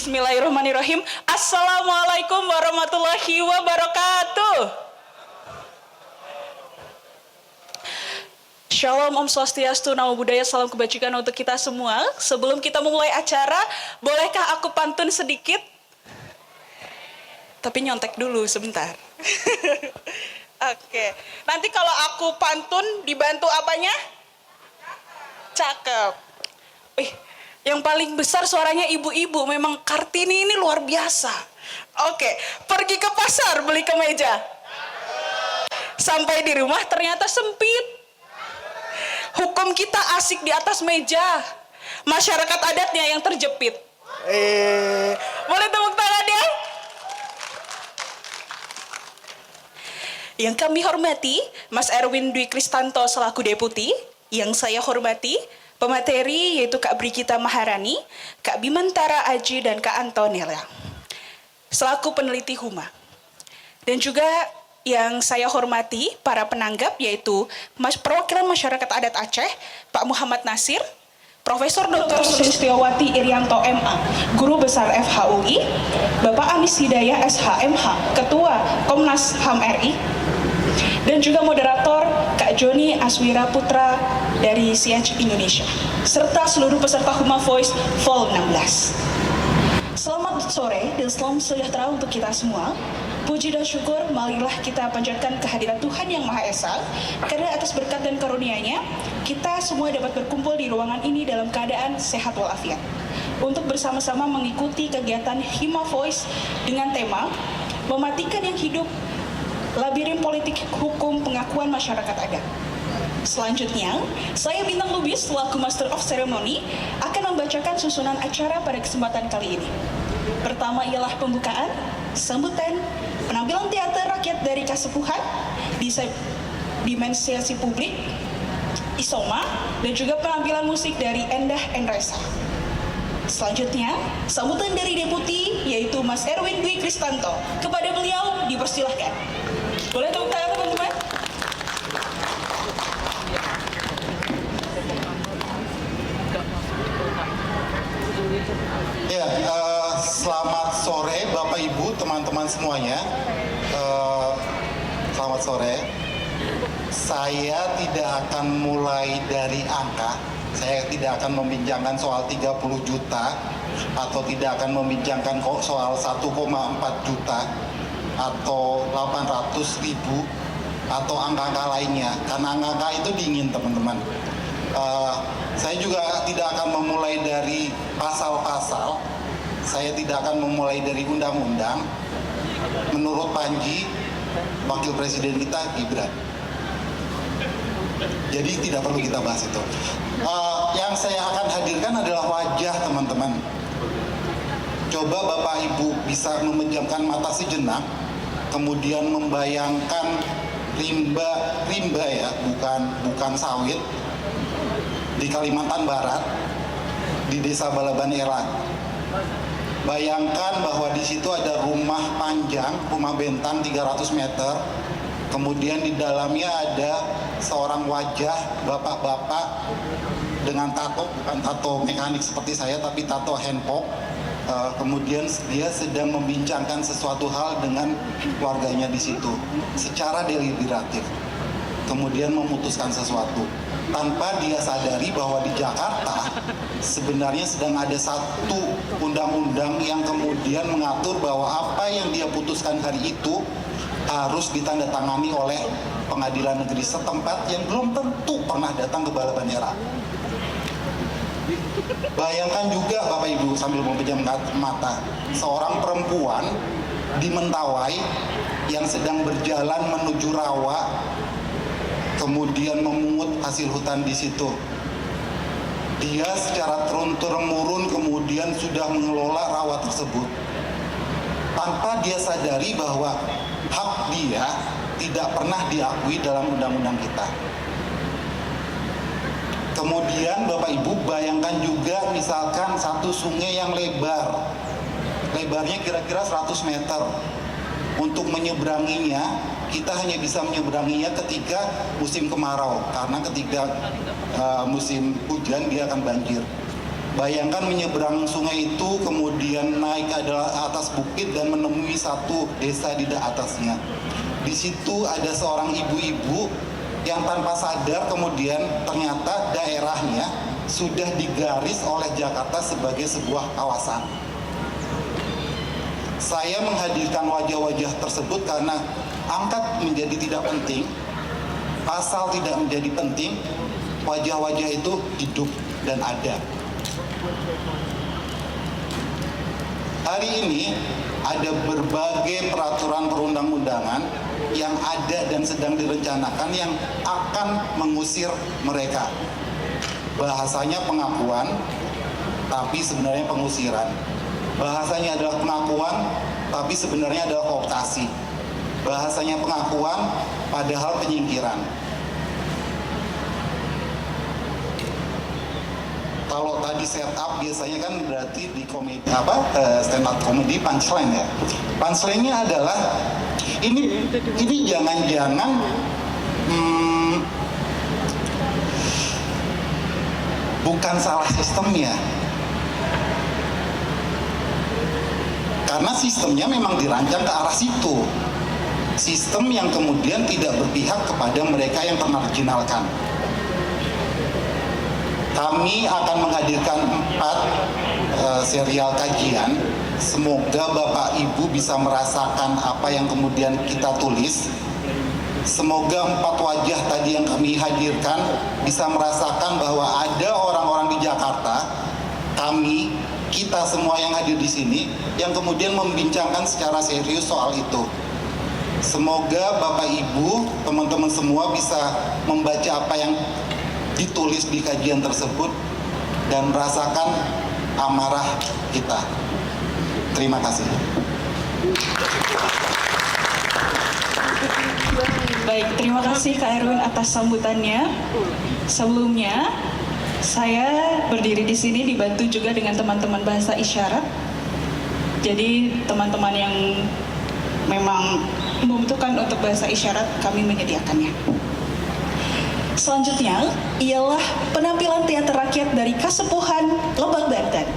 Bismillahirrahmanirrahim. Assalamualaikum warahmatullahi wabarakatuh. Shalom, Om Swastiastu, Namo Buddhaya, salam kebajikan untuk kita semua. Sebelum kita memulai acara, bolehkah aku pantun sedikit? Tapi nyontek dulu sebentar. Oke, nanti kalau aku pantun dibantu apanya? Cakep. Yang paling besar suaranya ibu-ibu, memang Kartini ini luar biasa. Oke, pergi ke pasar beli kemeja. Sampai di rumah ternyata sempit. Hukum kita asik di atas meja. Masyarakat adatnya yang terjepit. Boleh tepuk tangan ya? Yang kami hormati, Mas Erwin Dwi Kristanto selaku Deputi. Yang saya hormati, pemateri yaitu Kak Brigita Maharani, Kak Bimantara Aji, dan Kak Antonella selaku peneliti Huma. Dan juga yang saya hormati para penanggap yaitu Perwakilan Masyarakat Adat Aceh, Pak Muhammad Nasir, Profesor Dr. Sulistiawati Irianto MA, Guru Besar FHUI, Bapak Anis Hidayah SHMH, Ketua Komnas HAM RI, dan juga moderator Kak Joni Aswira Putra dari CH Indonesia, serta seluruh peserta Huma Voice Vol 16. Selamat sore dan salam sejahtera untuk kita semua. Puji dan syukur marilah kita panjatkan kehadiran Tuhan Yang Maha Esa, karena atas berkat dan karunia-Nya, kita semua dapat berkumpul di ruangan ini dalam keadaan sehat walafiat, untuk bersama-sama mengikuti kegiatan Hima Voice dengan tema Mematikan yang Hidup, Labirin Politik Hukum Pengakuan Masyarakat Adat. Selanjutnya, saya Bintang Lubis selaku Master of Ceremony akan membacakan susunan acara pada kesempatan kali ini. Pertama ialah pembukaan, sambutan, penampilan teater rakyat dari Kasepuhan, dimensiasi publik, Isoma, dan juga penampilan musik dari Endah Enresa. Selanjutnya, sambutan dari Deputi yaitu Mas Erwin Dwi Kristanto. Kepada beliau dipersilahkan. Boleh tepuk tangan teman-teman? Ya, selamat sore Bapak Ibu, teman-teman semuanya. Selamat sore. Saya tidak akan mulai dari angka. Saya tidak akan membincangkan soal 30 juta atau tidak akan membincangkan soal 1,4 juta atau 800 ribu atau angka-angka lainnya, karena angka-angka itu dingin teman-teman. Saya juga tidak akan memulai dari pasal-pasal, saya tidak akan memulai dari undang-undang. Menurut Panji, Wakil Presiden kita Gibran, jadi tidak perlu kita bahas itu. Yang saya akan hadirkan adalah wajah teman-teman. Coba Bapak Ibu bisa memejamkan mata sejenak, kemudian membayangkan rimba ya, bukan sawit, di Kalimantan Barat, di Desa Balaban Era. Bayangkan bahwa di situ ada rumah panjang, rumah bentang 300 meter, kemudian di dalamnya ada seorang wajah bapak-bapak dengan tato, bukan tato mekanik seperti saya, tapi tato handpok. Kemudian dia sedang membincangkan sesuatu hal dengan warganya di situ secara deliberatif, kemudian memutuskan sesuatu tanpa dia sadari bahwa di Jakarta sebenarnya sedang ada satu undang-undang yang kemudian mengatur bahwa apa yang dia putuskan hari itu harus ditandatangani oleh pengadilan negeri setempat yang belum tentu pernah datang ke Balaban Era. Bayangkan juga Bapak Ibu sambil memejamkan mata, seorang perempuan di Mentawai yang sedang berjalan menuju rawa, kemudian memungut hasil hutan di situ. Dia secara turun-temurun kemudian sudah mengelola rawa tersebut tanpa dia sadari bahwa hak dia tidak pernah diakui dalam undang-undang kita. Kemudian Bapak Ibu bayangkan juga misalkan satu sungai yang lebarnya kira-kira 100 meter. Untuk menyeberanginya, kita hanya bisa menyeberanginya ketika musim kemarau, karena ketika musim hujan dia akan banjir. Bayangkan menyeberang sungai itu, kemudian naik ke atas bukit dan menemui satu desa di atasnya. Di situ ada seorang ibu-ibu yang tanpa sadar kemudian ternyata daerahnya sudah digaris oleh Jakarta sebagai sebuah kawasan. Saya menghadirkan wajah-wajah tersebut karena angkat menjadi tidak penting, pasal tidak menjadi penting, wajah-wajah itu hidup dan ada. Hari ini ada berbagai peraturan perundang-undangan yang ada dan sedang direncanakan yang akan mengusir mereka. Bahasanya pengakuan, tapi sebenarnya pengusiran. Bahasanya adalah pengakuan, tapi sebenarnya adalah kooptasi. Bahasanya pengakuan, padahal penyingkiran. Kalau tadi setup biasanya kan berarti di komedi stand up comedy punchline ya. Punchline-nya adalah ini jangan-jangan bukan salah sistemnya. Karena sistemnya memang dirancang ke arah situ. Sistem yang kemudian tidak berpihak kepada mereka yang termarginalkan. Kami akan menghadirkan 4 serial kajian. Semoga Bapak Ibu bisa merasakan apa yang kemudian kita tulis. Semoga 4 wajah tadi yang kami hadirkan bisa merasakan bahwa ada orang-orang di Jakarta, kita semua yang hadir di sini, yang kemudian membincangkan secara serius soal itu. Semoga Bapak Ibu, teman-teman semua bisa membaca apa yang ditulis di kajian tersebut dan merasakan amarah kita. Terima kasih. Baik, terima kasih Kak Erwin atas sambutannya. Sebelumnya, saya berdiri di sini dibantu juga dengan teman-teman bahasa isyarat. Jadi teman-teman yang memang membutuhkan untuk bahasa isyarat, kami menyediakannya. Selanjutnya ialah penampilan teater rakyat dari Kasepuhan Lebak Banten.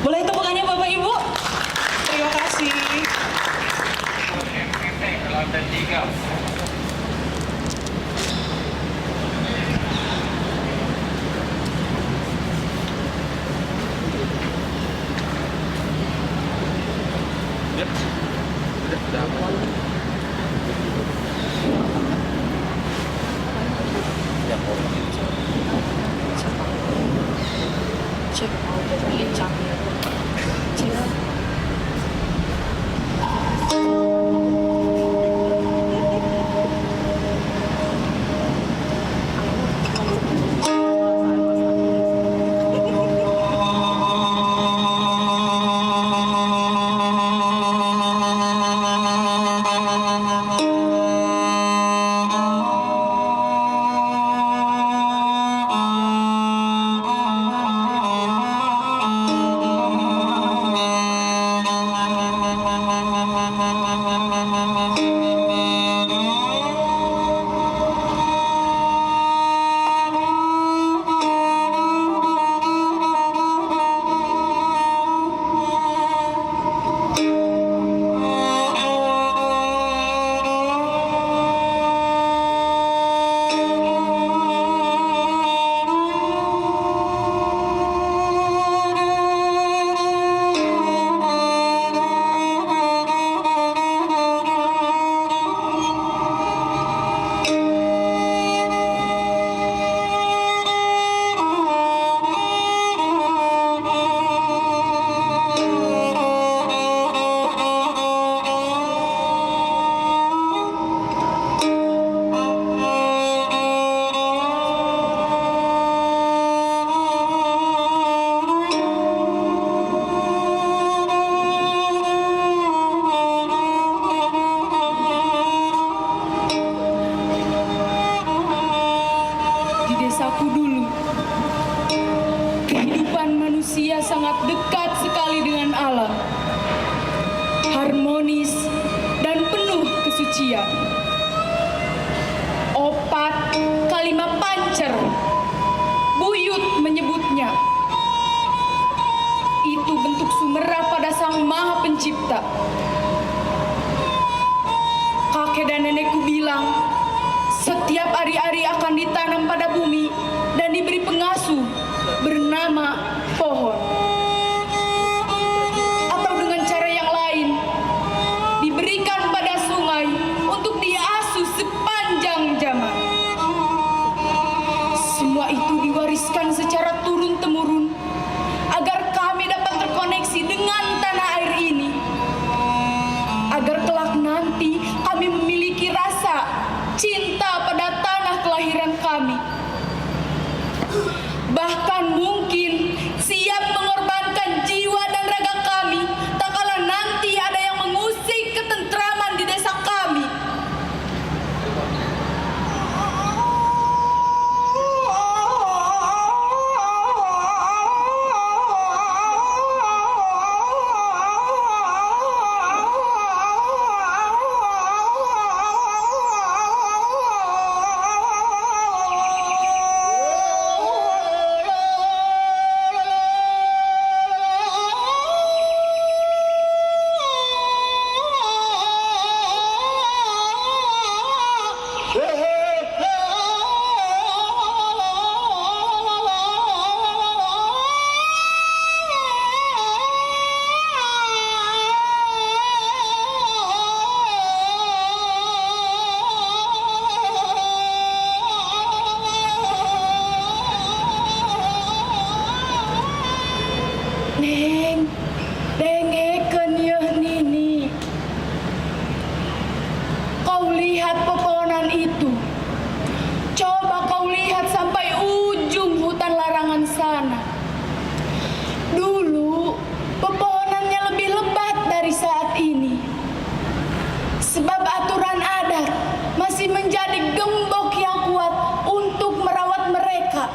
Boleh tepukannya Bapak Ibu? Terima kasih. Opat kalimat pancer, buyut menyebutnya. Pencipta. Kakek dan nenekku bilang, setiap ari-ari akan ditanam pada bumi dan diberi pengasuh bernama pohon. Atau dengan cara yang lain, diberikan pada sungai untuk diasuh sepanjang zaman. Semua itu diwariskan secara turun-temurun agar kami dapat terkoneksi dengan tanah air ini. Agar kelak nanti kami memiliki rasa cinta pada tanah kelahiran kami. Bahkan mungkin siap mengorbankan jiwa dan raga kami tak kala nanti ada yang mengusik ketentraman di desa kami. Neng, dengekeun yeuh Nini. Kau lihat pepohonan itu. Coba kau lihat sampai ujung hutan larangan sana. Dulu pepohonannya lebih lebat dari saat ini. Sebab aturan adat masih menjadi gembok yang kuat untuk merawat mereka.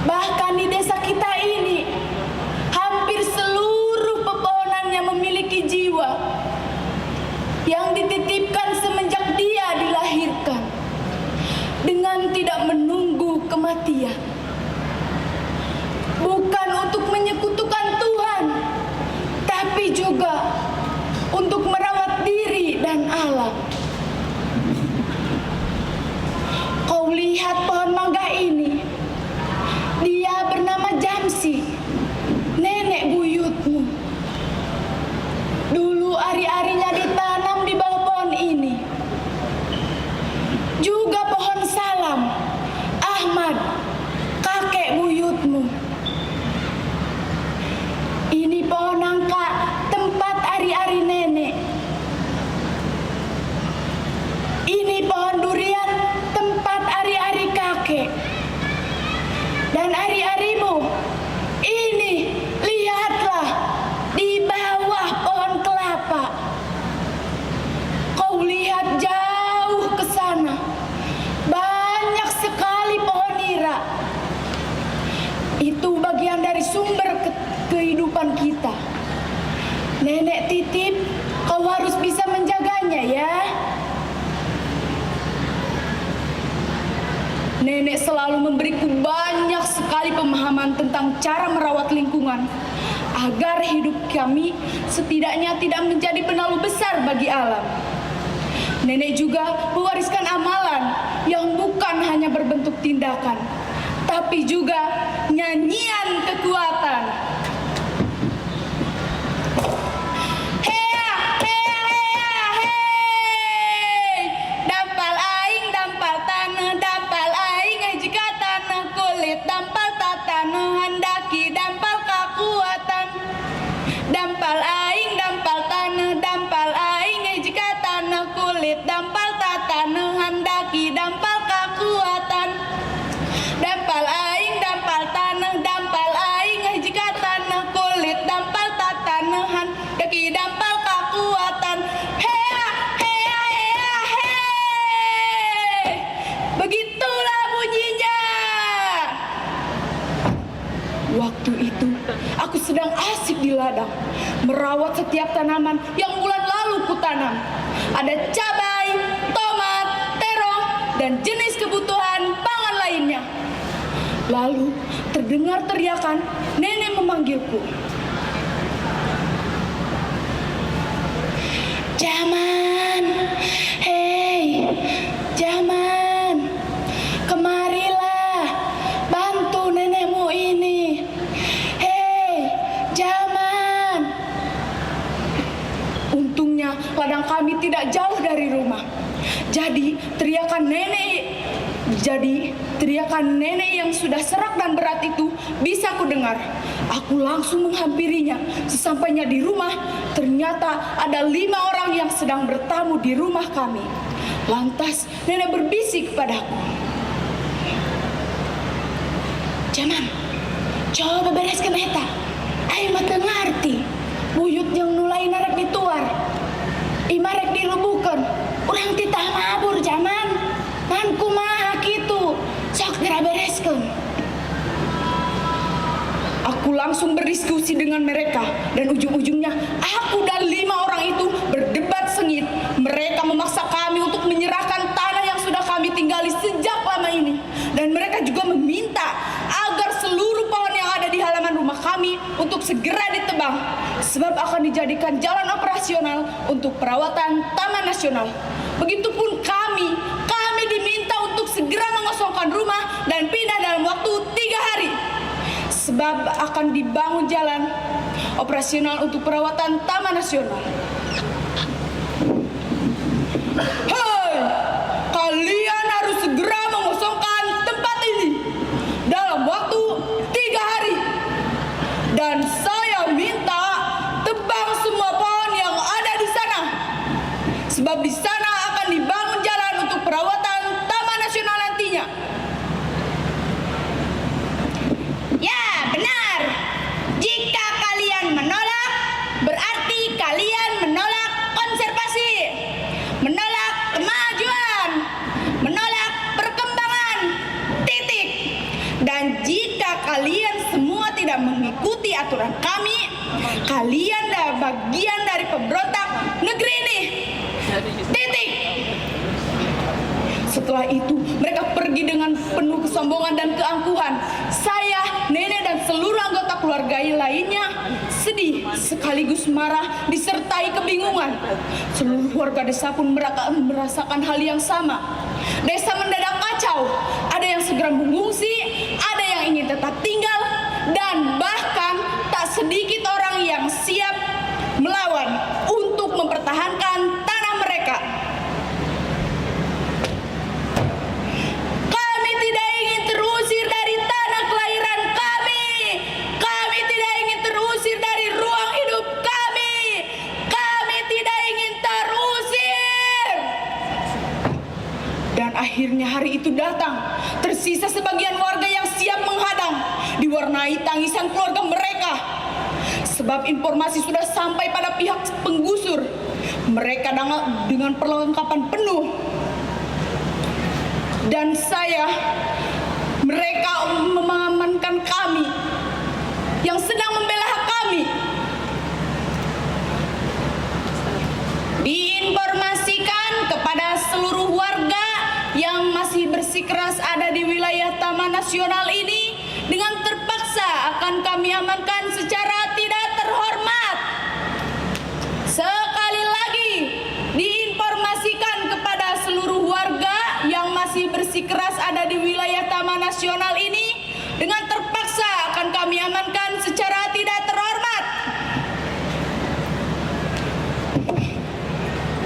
Bahkan di desa kita ini, hampir seluruh pepohonannya memiliki jiwa yang dititipkan semenjak dia dilahirkan dengan tidak menunggu kematian. Bukan untuk menyekutukan Tuhan, tapi juga untuk merawat diri dan alam. Kau lihat pohon mangga ini? Dia bernama Jamsi, nenek buyutmu. Dulu ari-arinya ditanam di bawah pohon ini. Juga pohon salam, Ahmad, kakek buyutmu. Ini pohon nangka, tempat ari-ari nenek. Ini pohon durian, tempat ari-ari kakek. Dan ari-arimu, ini lihatlah di bawah pohon kelapa. Kau lihat jauh ke sana, banyak sekali pohon nira. Itu bagian dari sumber kehidupan kita. Nenek titip, kau harus bisa menjaganya ya. Nenek selalu memberiku banyak sekali pemahaman tentang cara merawat lingkungan agar hidup kami setidaknya tidak menjadi penalu besar bagi alam. Nenek juga mewariskan amalan yang bukan hanya berbentuk tindakan, tapi juga nyanyian kekuatan. Dampal tatana handaki dampal kekuatan. Dampal aing dampal tanah dampal aing jika tanah kulit. Dampal tatana handaki dampal kekuatan. Dampal aing dampal tanah dampal aing jika tanah kulit. Dampal tatana handaki dampal kekuatan. Hea hea hea hei. Begitulah bunyinya. Waktu itu, aku sedang asik di ladang, merawat setiap tanaman yang bulan lalu kutanam. Ada cabai, tomat, terong, dan jenis kebutuhan pangan lainnya. Lalu, terdengar teriakan, nenek memanggilku. Jaman, hei, Jaman, kemarilah, bantu nenekmu ini. Hei, Jaman. Untungnya ladang kami tidak jauh dari rumah. Jadi teriakan nenek yang sudah serak dan berat itu bisa ku dengar. Aku langsung menghampirinya. Sesampainya di rumah, ternyata ada 5 orang yang sedang bertamu di rumah kami. Lantas nenek berbisik padaku, Jaman, coba bereskan eta. Ayo mata ngerti. Buyut yang nulai narak dituar. Imarek dilubukan. Urang titah mabur, Jaman. Nan kumaha kitu. Sok geura bereskeun. Aku langsung berdiskusi dengan mereka dan ujung-ujungnya aku dan 5 orang itu berdebat sengit. Mereka memaksa kami untuk menyerahkan tanah yang sudah kami tinggali sejak lama ini. Dan mereka juga meminta agar seluruh pohon yang ada di halaman rumah kami untuk segera ditebang. Sebab akan dijadikan jalan operasional untuk perawatan Taman Nasional. Begitupun kami diminta untuk segera mengosongkan rumah dan pindah dalam waktu 3 hari. Sebab akan dibangun jalan operasional untuk perawatan Taman Nasional. Hei, kalian harus segera mengosongkan tempat ini dalam waktu 3 hari. Dan saya minta tebang semua pohon yang ada di sana. Sebab di sana akan dibangun jalan untuk perawatan Taman Nasional nantinya. Ya, benar. Jika kalian menolak, berarti kalian menolak konservasi, menolak kemajuan, menolak perkembangan, titik. Dan jika kalian semua tidak mengikuti aturan kami, kalian adalah bagian dari pemberontak negeri ini, titik. Setelah itu mereka pergi dengan penuh kesombongan dan keangkuhan. Saya, nenek dan seluruh anggota keluarga lainnya sedih sekaligus marah disertai kebingungan. Seluruh warga desa pun merasakan hal yang sama. Desa mendadak kacau. Ada yang segera mengungsi, ada yang ingin tetap tinggal, dan bahkan tak sedikit orang yang siap melawan untuk mempertahankan tanah mereka. Akhirnya hari itu datang. Tersisa sebagian warga yang siap menghadang, diwarnai tangisan keluarga mereka. Sebab informasi sudah sampai pada pihak penggusur. Mereka dengan perlengkapan penuh. Dan mereka mengamankan kami yang sedang membela hak kami. Diinformasikan kepada seluruh warga yang masih bersikeras ada di wilayah Taman Nasional ini, dengan terpaksa akan kami amankan secara tidak terhormat. Sekali lagi diinformasikan kepada seluruh warga yang masih bersikeras ada di wilayah Taman Nasional ini, dengan terpaksa akan kami amankan secara tidak terhormat.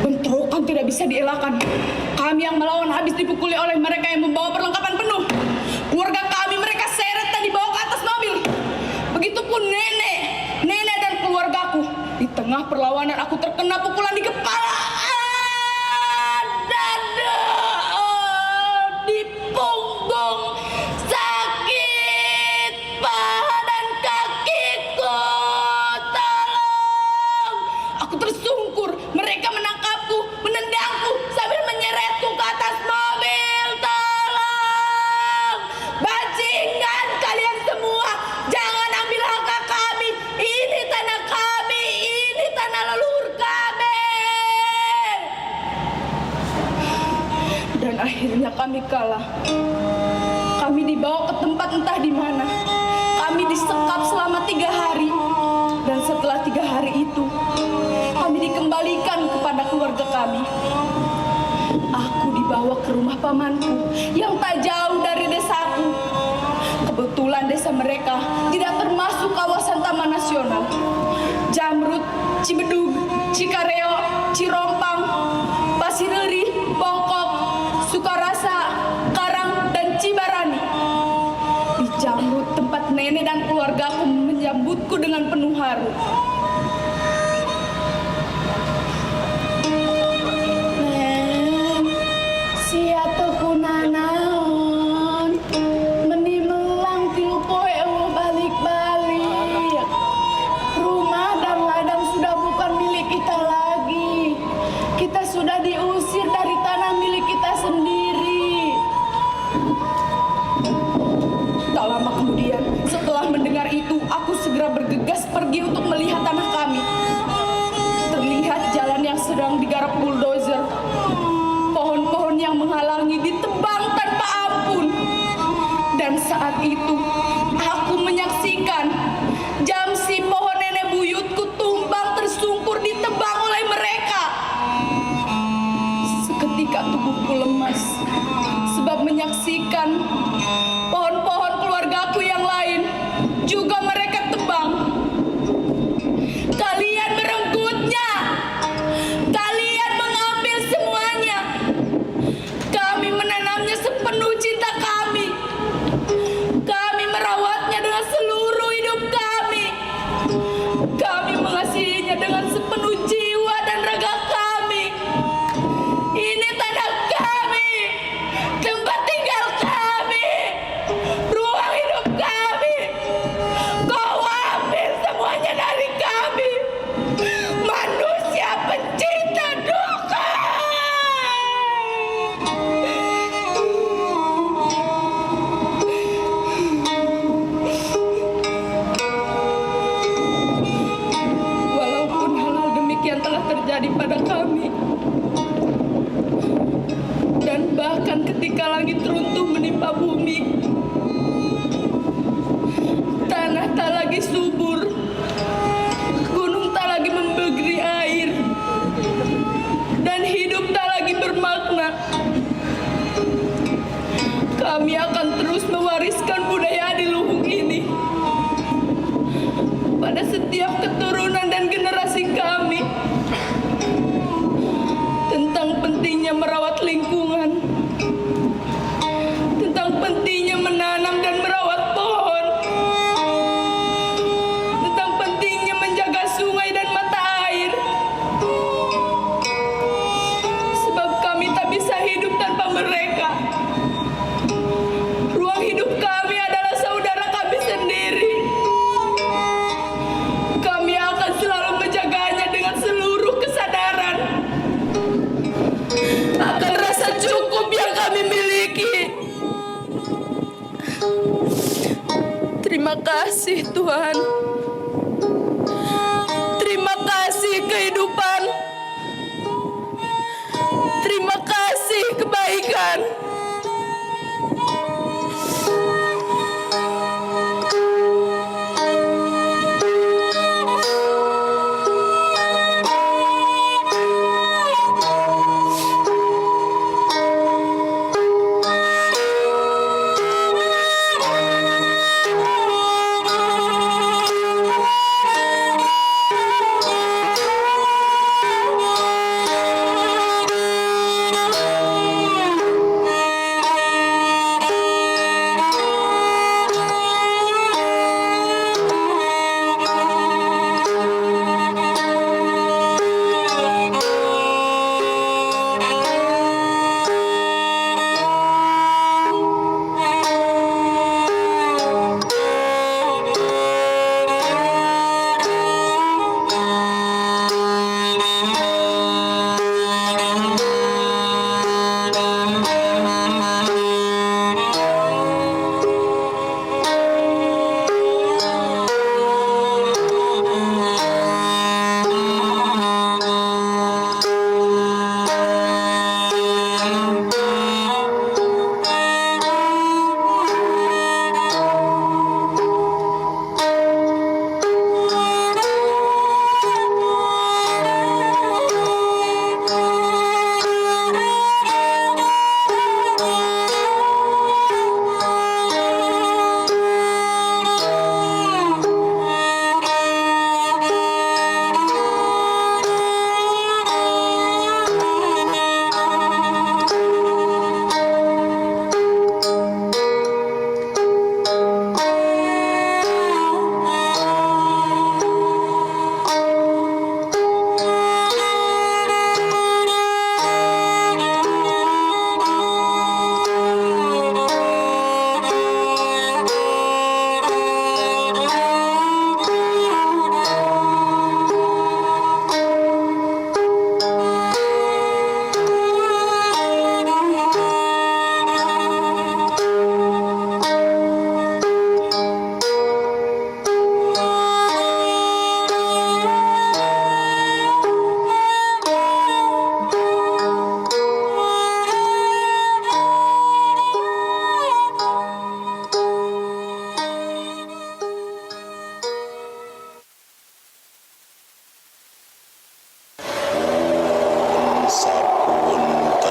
Bentrokan tidak bisa dielakkan. Kami yang melawan habis dipukuli oleh mereka yang membawa perlengkapan penuh. Keluarga kami mereka seret dan dibawa ke atas mobil. Begitupun nenek dan keluargaku. Di tengah perlawanan aku terkena pukulan di kepala, dada, di punggung, sakit paha dan kakiku. Tolong! Aku tersungkur. Mereka menangkapku, menendangku sambil menyeretku ke atas mobil. Tolong! Bajingan kalian semua, jangan ambil harta kami. Ini tanah kami, ini tanah leluhur kami. Dan akhirnya kami kalah. Kami dibawa ke tempat entah di mana. Kami disekap selama 3 hari. Dan setelah 3 hari itu, kami dikembalikan kepada pamanku yang tak jauh dari desaku. Kebetulan desa mereka tidak termasuk kawasan Taman Nasional. Jamrut, Cibedug, Cikareo, Cirompang, Pasireri, Bongkok, Sukarasa, Karang, dan Cibarani. Di Jamrut tempat nenek dan keluargaku menyambutku dengan penuh haru. Sudah diusir dari tanah milik kita sendiri. Tak lama kemudian, setelah mendengar itu, aku segera bergegas pergi untuk melihat tanah kami. Terlihat jalan yang sedang digarap bulldozer. Pohon-pohon yang menghalangi ditebang tanpa ampun. Dan saat itu, aku menyaksikan jamsi pohon nenek buyutku tumbang tersungkur ditebang oleh mereka. Ketika tubuhku lemas, sebab menyaksikan pohon-pohon keluargaku yang lain juga mereka tebang. Kalian merenggutnya, kalian mengambil semuanya. Kami menanamnya sepenuh cinta kami. Kami merawatnya dengan seluruh hidup kami. Kami mengasihinya dengan sepenuh jiwa dan raga kami. Ini tanah kami, tempat tinggal kami, ruang hidup kami. Kau ambil semuanya dari kami, manusia pencinta duka. Walaupun hal-hal demikian telah terjadi pada kami, dan bahkan ketika langit runtuh menimpa bumi, tanah tak lagi subur, gunung tak lagi membegeri air, dan hidup tak lagi bermakna, kami akan terus mewariskan budaya adiluhung ini pada setiap keturunan dan generasi kami, tentang pentingnya merawat lingkungan, tentang pentingnya menanam dan merawat pohon, tentang pentingnya menjaga sungai dan mata air. Sebab kami tak bisa hidup tanpa mereka. Ruang hidup kami adalah saudara kami sendiri. Kami akan selalu menjaganya dengan seluruh kesadaran akan rasa cukup yang kami miliki. Terima kasih Tuhan. Terima kasih kehidupan. Terima kasih kebaikan.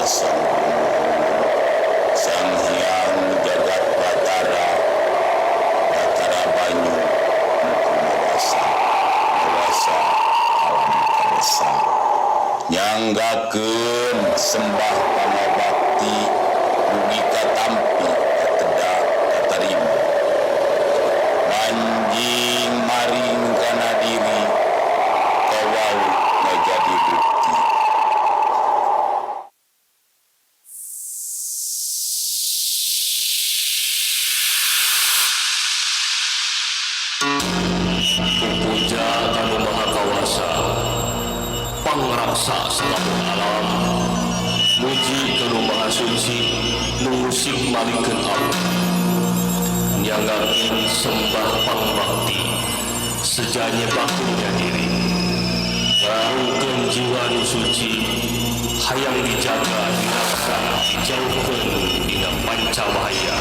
Sang Sang Hyang Jagat Batara Batara Banyu Mawasa alam karesa nyanggakeun sembah pangabakti mugi katampi kateda katarima manjing maring kana diri kawau ngajadi bukti. Puja kanu maha kawasa pangraksa salamut alam muji kanu maha suci nungusik malikeun Allah nyanggakeun sembah pangbakti sejanya bakunya diri ngarungkeun jiwa nu suci hayang dijaga diraksa dijauhkeun dina pancawahaya.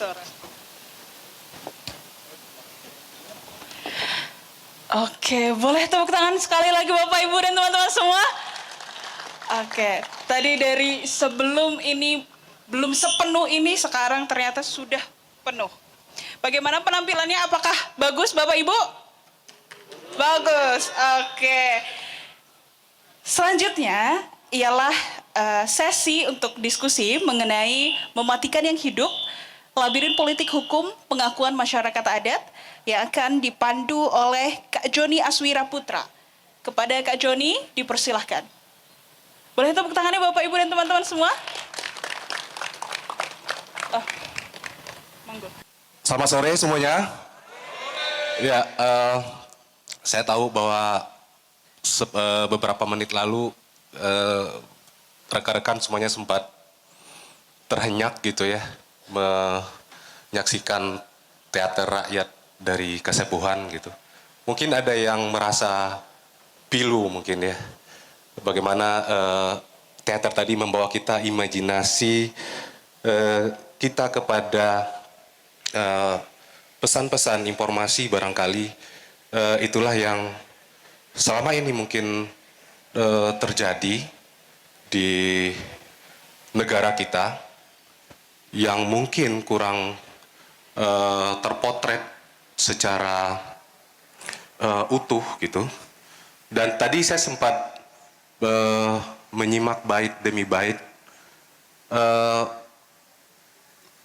suara. Oke, boleh tepuk tangan sekali lagi Bapak Ibu dan teman-teman semua? Oke, tadi dari sebelum ini belum sepenuh ini, sekarang ternyata sudah penuh. Bagaimana penampilannya? Apakah bagus Bapak Ibu? Bagus, oke. Selanjutnya ialah sesi untuk diskusi mengenai mematikan yang hidup, labirin politik hukum, pengakuan masyarakat adat yang akan dipandu oleh Kak Joni Aswira Putra. Kepada Kak Joni, dipersilahkan. Boleh tepuk tangannya Bapak Ibu dan teman-teman semua? Oh, monggo. Selamat sore semuanya. Ya, saya tahu bahwa beberapa menit lalu rekan-rekan semuanya sempat terhenyak gitu ya, menyaksikan teater rakyat dari Kasepuhan gitu. Mungkin ada yang merasa pilu mungkin ya, bagaimana teater tadi membawa kita imajinasi kita kepada pesan-pesan informasi barangkali itulah yang selama ini mungkin terjadi di negara kita yang mungkin kurang terpotret secara utuh gitu. Dan tadi saya sempat menyimak bait demi bait.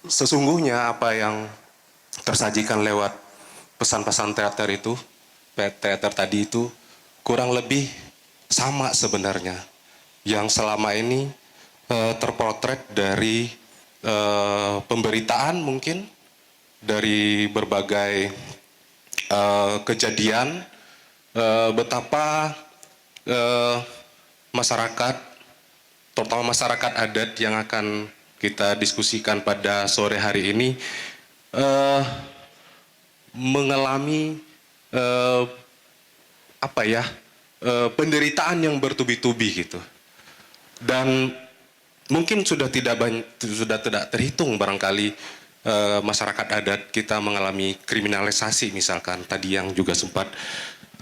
Sesungguhnya apa yang tersajikan lewat pesan-pesan teater itu, teater tadi itu kurang lebih sama sebenarnya yang selama ini terpotret dari pemberitaan mungkin dari berbagai kejadian betapa masyarakat, terutama masyarakat adat yang akan kita diskusikan pada sore hari ini mengalami penderitaan yang bertubi-tubi gitu. Dan mungkin sudah tidak terhitung barangkali masyarakat adat kita mengalami kriminalisasi misalkan tadi yang juga sempat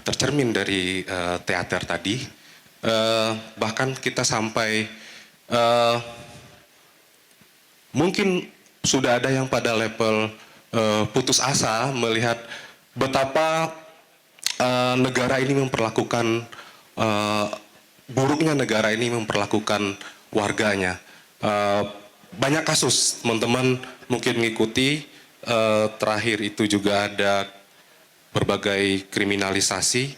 tercermin dari teater tadi. Bahkan kita sampai mungkin sudah ada yang pada level putus asa melihat betapa negara ini memperlakukan buruknya negara ini memperlakukan warganya. Banyak kasus teman-teman mungkin mengikuti terakhir itu juga ada berbagai kriminalisasi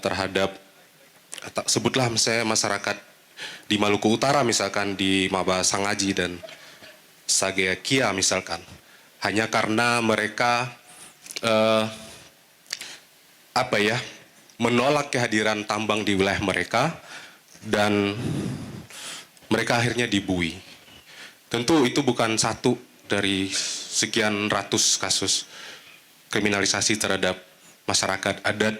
terhadap sebutlah misalnya masyarakat di Maluku Utara misalkan di Maba Sangaji dan Sagekia misalkan hanya karena mereka menolak kehadiran tambang di wilayah mereka dan mereka akhirnya dibui. Tentu itu bukan satu dari sekian ratus kasus kriminalisasi terhadap masyarakat adat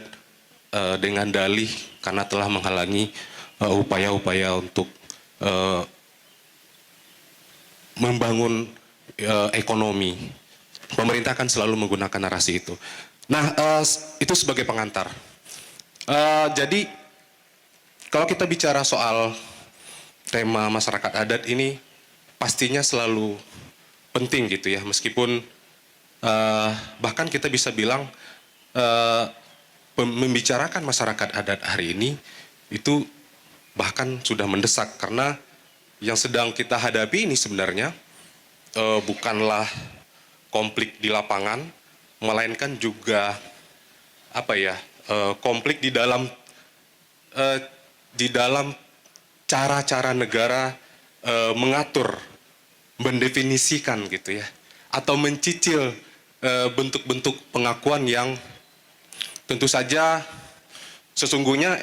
dengan dalih karena telah menghalangi upaya-upaya untuk membangun ekonomi. Pemerintah kan selalu menggunakan narasi itu. Nah, itu sebagai pengantar. Jadi, kalau kita bicara soal tema masyarakat adat ini, pastinya selalu penting gitu ya. Meskipun bahkan kita bisa bilang membicarakan masyarakat adat hari ini itu bahkan sudah mendesak karena yang sedang kita hadapi ini sebenarnya bukanlah konflik di lapangan, melainkan juga konflik di dalam cara-cara negara mengatur, mendefinisikan gitu ya, atau mencicil bentuk-bentuk pengakuan yang tentu saja sesungguhnya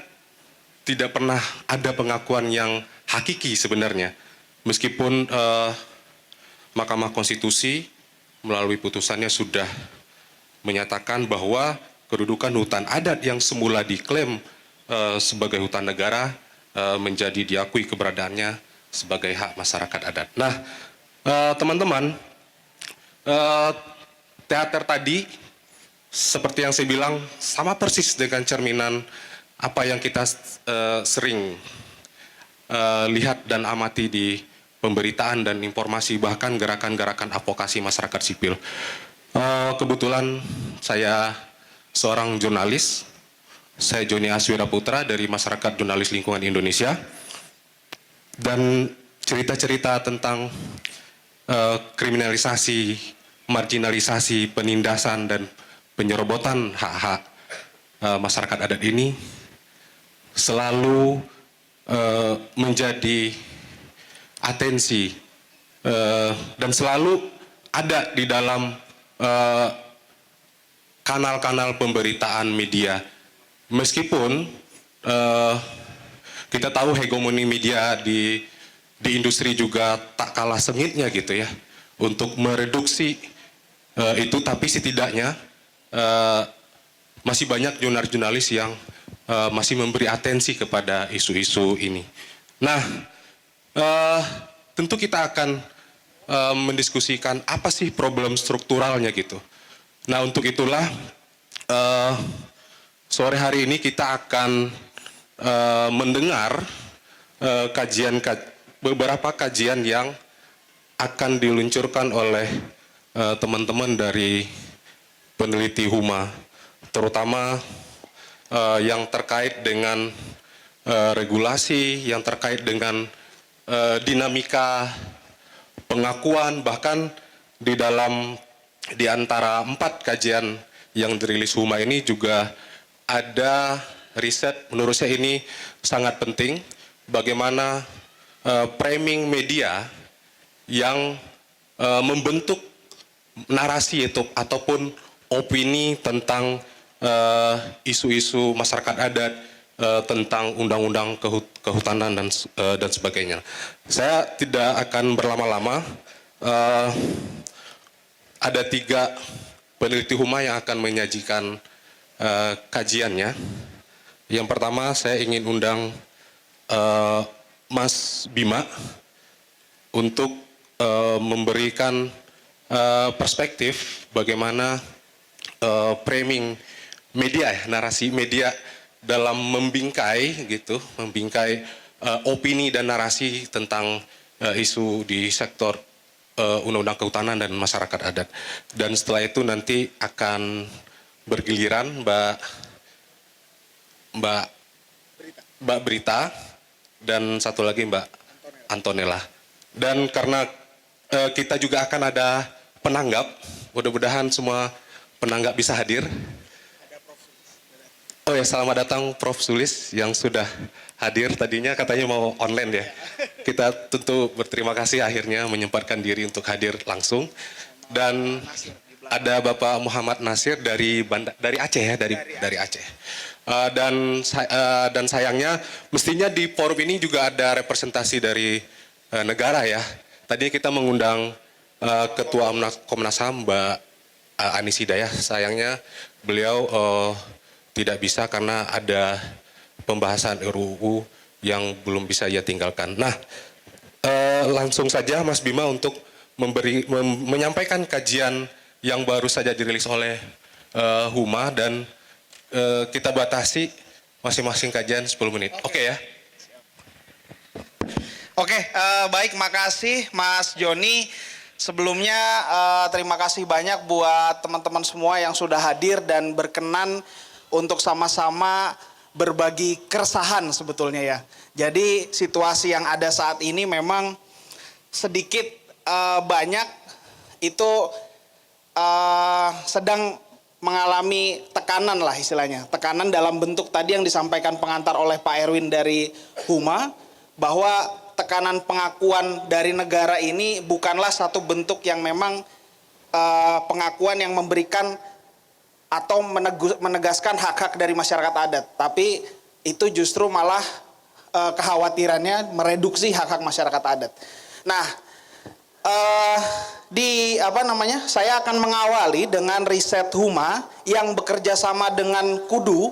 tidak pernah ada pengakuan yang hakiki sebenarnya. Meskipun Mahkamah Konstitusi melalui putusannya sudah menyatakan bahwa kedudukan hutan adat yang semula diklaim sebagai hutan negara menjadi diakui keberadaannya sebagai hak masyarakat adat. Nah, teman-teman, teater tadi seperti yang saya bilang sama persis dengan cerminan apa yang kita sering lihat dan amati di pemberitaan dan informasi, bahkan gerakan-gerakan advokasi masyarakat sipil. Kebetulan saya seorang jurnalis, saya Joni Aswira Putra dari Masyarakat Jurnalis Lingkungan Indonesia, dan cerita-cerita tentang kriminalisasi, marginalisasi, penindasan, dan penyerobotan hak-hak masyarakat adat ini selalu menjadi atensi dan selalu ada di dalam kanal-kanal pemberitaan media. Meskipun kita tahu hegemoni media di industri juga tak kalah sengitnya gitu ya untuk mereduksi itu, tapi setidaknya masih banyak jurnalis-jurnalis yang masih memberi atensi kepada isu-isu ini. Nah, tentu kita akan mendiskusikan apa sih problem strukturalnya gitu. Nah, untuk itulah sore hari ini kita akan mendengar beberapa kajian yang akan diluncurkan oleh teman-teman dari peneliti Huma, terutama yang terkait dengan regulasi, yang terkait dengan dinamika pengakuan, bahkan di antara 4 kajian yang dirilis Huma ini juga ada riset, menurut saya ini sangat penting, bagaimana framing media yang membentuk narasi itu ataupun opini tentang isu-isu masyarakat adat, tentang undang-undang kehutanan dan sebagainya. Saya tidak akan berlama-lama. Ada 3 peneliti Huma yang akan menyajikan kajiannya. Yang pertama saya ingin undang Mas Bima untuk memberikan perspektif bagaimana framing media, narasi media dalam membingkai opini dan narasi tentang isu di sektor undang-undang kehutanan dan masyarakat adat. Dan setelah itu nanti akan bergiliran Mbak Brita dan satu lagi Mbak Antonella. Dan karena kita juga akan ada penanggap, mudah-mudahan semua penanggap bisa hadir. Oh ya, selamat datang Prof. Sulis yang sudah hadir. Tadinya katanya mau online ya. Kita tentu berterima kasih akhirnya menyempatkan diri untuk hadir langsung. Dan ada Bapak Muhammad Nasir dari Aceh ya, dari Aceh. Dan sayangnya mestinya di forum ini juga ada representasi dari negara ya. Tadi kita mengundang Ketua Komnas HAM Mbak Anis Hidayah. Sayangnya beliau tidak bisa karena ada pembahasan RUU yang belum bisa ia tinggalkan. Nah, langsung saja Mas Bima untuk menyampaikan kajian yang baru saja dirilis oleh Huma, dan kita batasi masing-masing kajian 10 menit. Oke ya? Oke, baik, makasih Mas Joni. Sebelumnya terima kasih banyak buat teman-teman semua yang sudah hadir dan berkenan untuk sama-sama berbagi keresahan sebetulnya ya. Jadi situasi yang ada saat ini memang sedikit banyak itu sedang mengalami tekanan lah istilahnya. Tekanan dalam bentuk tadi yang disampaikan pengantar oleh Pak Erwin dari Huma, bahwa tekanan pengakuan dari negara ini bukanlah satu bentuk yang memang pengakuan yang memberikan atau menegaskan hak-hak dari masyarakat adat, tapi itu justru malah kekhawatirannya mereduksi hak-hak masyarakat adat. Nah, saya akan mengawali dengan riset Huma yang bekerja sama dengan Kudu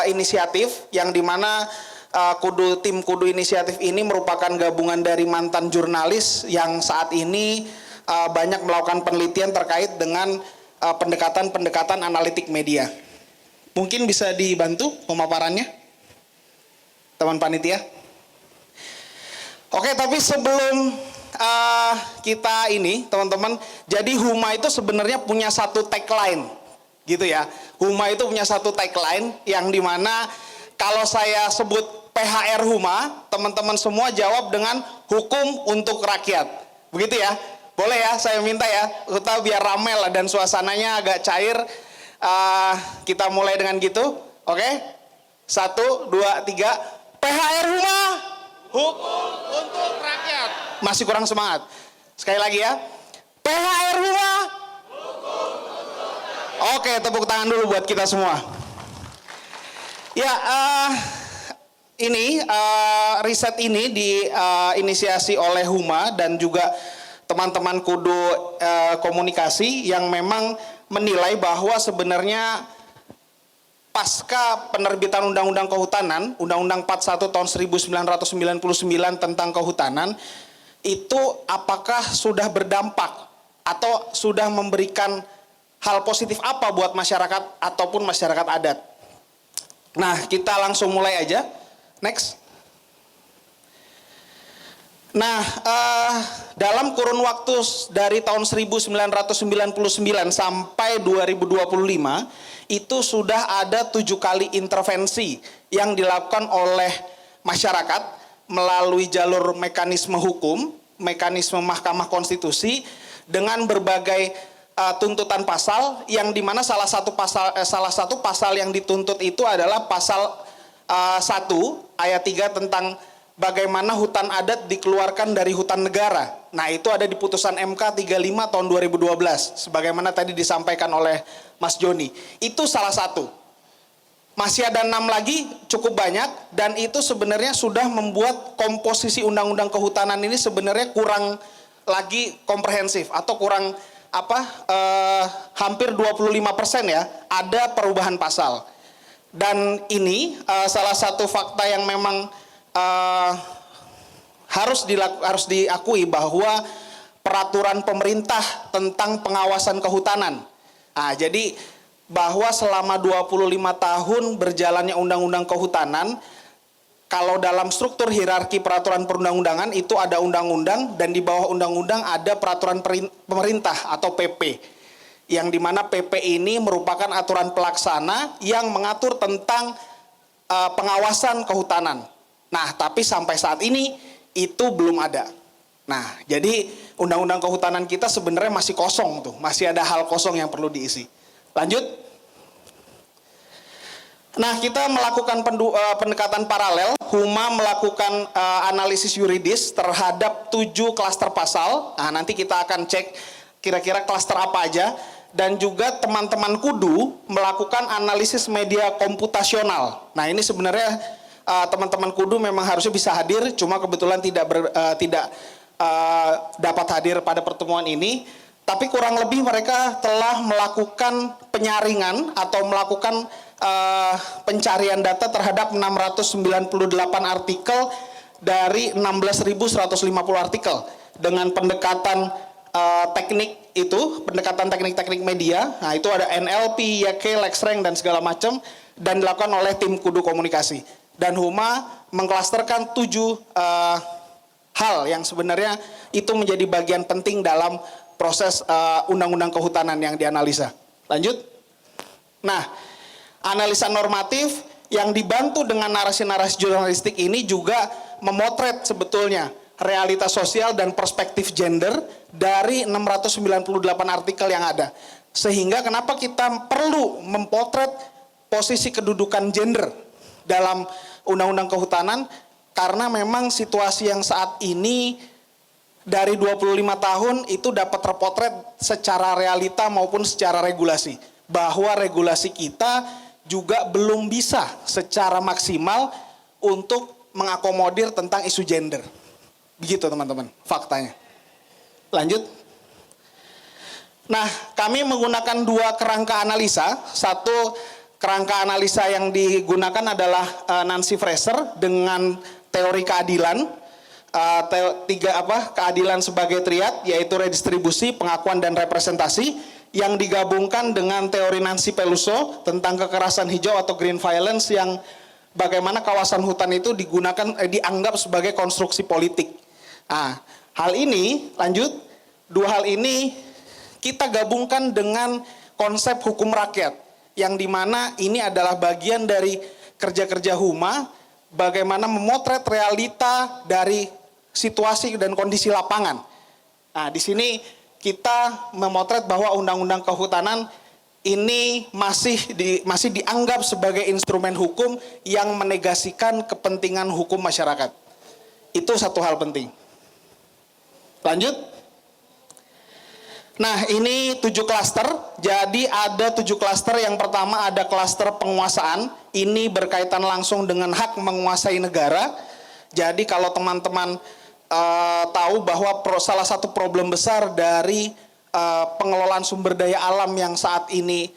Inisiatif, yang dimana tim Kudu Inisiatif ini merupakan gabungan dari mantan jurnalis yang saat ini banyak melakukan penelitian terkait dengan pendekatan-pendekatan analitik media. Mungkin bisa dibantu pemaparannya, teman panitia? Oke, tapi sebelum kita ini, teman-teman, jadi Huma itu sebenarnya punya satu tagline, gitu ya. Huma itu punya satu tagline yang dimana kalau saya sebut PHR Huma, teman-teman semua jawab dengan hukum untuk rakyat. Begitu ya? Boleh ya, saya minta ya, kita biar ramai lah dan suasananya agak cair. Kita mulai dengan gitu, oke? 1, 2, 3. PHR Huma, hukum untuk rakyat. Masih kurang semangat. Sekali lagi ya. PHR Huma, hukum untuk rakyat. Oke, tepuk tangan dulu buat kita semua. Ya, ini riset ini diinisiasi oleh Huma dan juga teman-teman Kudu Komunikasi yang memang menilai bahwa sebenarnya pasca penerbitan Undang-Undang Kehutanan, Undang-Undang 41 tahun 1999 tentang kehutanan, itu apakah sudah berdampak atau sudah memberikan hal positif apa buat masyarakat ataupun masyarakat adat. Nah, kita langsung mulai aja. Next. Nah, dalam kurun waktu dari tahun 1999 sampai 2025, itu sudah ada 7 kali intervensi yang dilakukan oleh masyarakat melalui jalur mekanisme hukum, mekanisme Mahkamah Konstitusi, dengan berbagai tuntutan pasal, yang dimana salah satu pasal yang dituntut itu adalah pasal 1 ayat 3 tentang bagaimana hutan adat dikeluarkan dari hutan negara. Nah, itu ada di putusan MK 35 tahun 2012, sebagaimana tadi disampaikan oleh Mas Joni. Itu salah satu. Masih ada 6 lagi, cukup banyak, dan itu sebenarnya sudah membuat komposisi undang-undang kehutanan ini sebenarnya kurang lagi komprehensif, atau kurang hampir 25% ya, ada perubahan pasal. Dan ini salah satu fakta yang memang harus diakui bahwa peraturan pemerintah tentang pengawasan kehutanan. Nah, jadi bahwa selama 25 tahun berjalannya Undang-Undang Kehutanan, kalau dalam struktur hierarki peraturan perundang-undangan itu ada undang-undang, dan di bawah undang-undang ada peraturan pemerintah atau PP. Yang dimana PP ini merupakan aturan pelaksana yang mengatur tentang pengawasan kehutanan. Nah, tapi sampai saat ini itu belum ada. Nah, jadi undang-undang kehutanan kita sebenarnya masih kosong tuh, masih ada hal kosong yang perlu diisi. Lanjut. Nah, kita melakukan pendekatan paralel. Huma melakukan analisis yuridis terhadap 7 klaster pasal. Nah, nanti kita akan cek kira-kira klaster apa aja. Dan juga teman-teman Kudu melakukan analisis media komputasional. Nah, ini sebenarnya teman-teman Kudu memang harusnya bisa hadir, cuma kebetulan tidak dapat hadir pada pertemuan ini. Tapi kurang lebih mereka telah melakukan penyaringan atau melakukan pencarian data terhadap 698 artikel dari 16.150 artikel dengan pendekatan teknik itu, pendekatan teknik-teknik media. Nah, itu ada NLP, YK, LexRank dan segala macam, dan dilakukan oleh tim Kudu Komunikasi. Dan Huma mengklasterkan 7 hal yang sebenarnya itu menjadi bagian penting dalam proses undang-undang kehutanan yang dianalisa. Lanjut. Nah, analisa normatif yang dibantu dengan narasi-narasi jurnalistik ini juga memotret sebetulnya realitas sosial dan perspektif gender dari 698 artikel yang ada. Sehingga kenapa kita perlu mempotret posisi kedudukan gender dalam Undang-Undang Kehutanan, karena memang situasi yang saat ini dari 25 tahun itu dapat terpotret secara realita maupun secara regulasi, bahwa regulasi kita juga belum bisa secara maksimal untuk mengakomodir tentang isu gender. Begitu teman-teman faktanya. Lanjut. Nah, kami menggunakan 2 kerangka analisa. Satu kerangka analisa yang digunakan adalah Nancy Fraser dengan teori keadilan. keadilan sebagai triad, yaitu redistribusi, pengakuan, dan representasi, yang digabungkan dengan teori Nancy Peluso tentang kekerasan hijau atau green violence, yang bagaimana kawasan hutan itu dianggap sebagai konstruksi politik. Nah, hal ini lanjut, dua hal ini kita gabungkan dengan konsep hukum rakyat, yang dimana ini adalah bagian dari kerja-kerja Huma, bagaimana memotret realita dari situasi dan kondisi lapangan. Nah, di sini kita memotret bahwa undang-undang kehutanan ini masih dianggap sebagai instrumen hukum yang menegasikan kepentingan hukum masyarakat. Itu satu hal penting. Lanjut. Nah, ini 7 klaster. Jadi ada 7 klaster. Yang pertama ada klaster penguasaan. Ini berkaitan langsung dengan hak menguasai negara. Jadi kalau teman-teman tahu bahwa salah satu problem besar dari pengelolaan sumber daya alam yang saat ini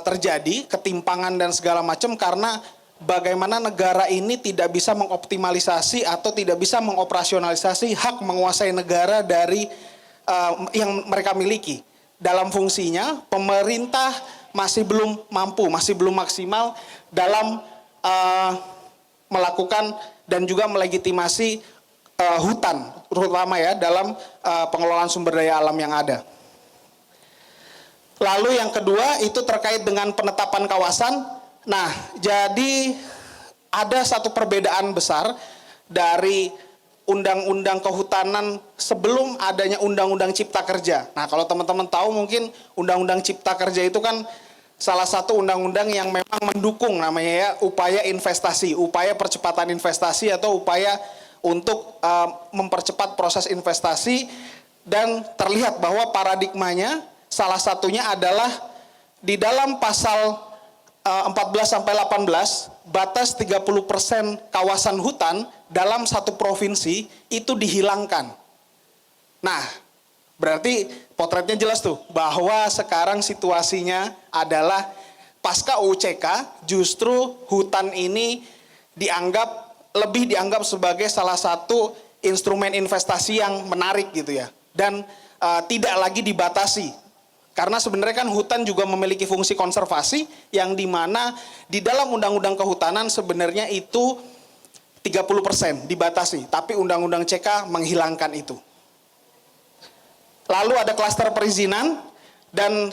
terjadi, ketimpangan dan segala macam, karena bagaimana negara ini tidak bisa mengoptimalisasi atau tidak bisa mengoperasionalisasi hak menguasai negara dari yang mereka miliki. Dalam fungsinya, pemerintah masih belum mampu, masih belum maksimal dalam melakukan dan juga melegitimasi hutan, terutama ya dalam pengelolaan sumber daya alam yang ada. Lalu yang kedua itu terkait dengan penetapan kawasan. Nah, jadi ada satu perbedaan besar dari undang-undang kehutanan sebelum adanya undang-undang cipta kerja. Nah, kalau teman-teman tahu mungkin undang-undang cipta kerja itu kan salah satu undang-undang yang memang mendukung namanya ya upaya investasi, upaya percepatan investasi atau upaya untuk mempercepat proses investasi, dan terlihat bahwa paradigmanya salah satunya adalah di dalam pasal 14-18 batas 30% kawasan hutan dalam satu provinsi itu dihilangkan. Nah, berarti potretnya jelas tuh bahwa sekarang situasinya adalah pasca UCK justru hutan ini lebih dianggap sebagai salah satu instrumen investasi yang menarik gitu ya, dan tidak lagi dibatasi, karena sebenarnya kan hutan juga memiliki fungsi konservasi yang dimana di dalam undang-undang kehutanan sebenarnya itu 30% dibatasi, tapi undang-undang CK menghilangkan itu. Lalu ada klaster perizinan, dan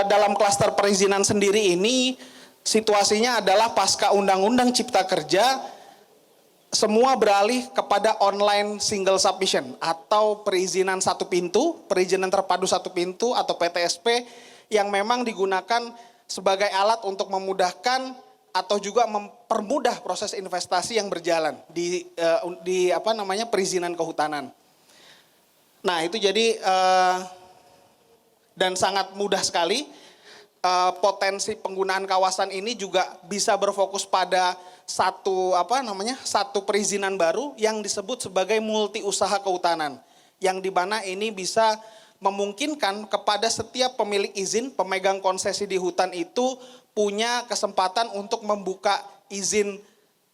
dalam klaster perizinan sendiri ini situasinya adalah pasca undang-undang cipta kerja semua beralih kepada online single submission atau perizinan satu pintu, perizinan terpadu satu pintu atau PTSP, yang memang digunakan sebagai alat untuk memudahkan atau juga mempermudah proses investasi yang berjalan di perizinan kehutanan. Nah, itu jadi dan sangat mudah sekali. Potensi penggunaan kawasan ini juga bisa berfokus pada satu perizinan baru yang disebut sebagai multi usaha kehutanan, yang dimana ini bisa memungkinkan kepada setiap pemilik izin, pemegang konsesi di hutan itu punya kesempatan untuk membuka izin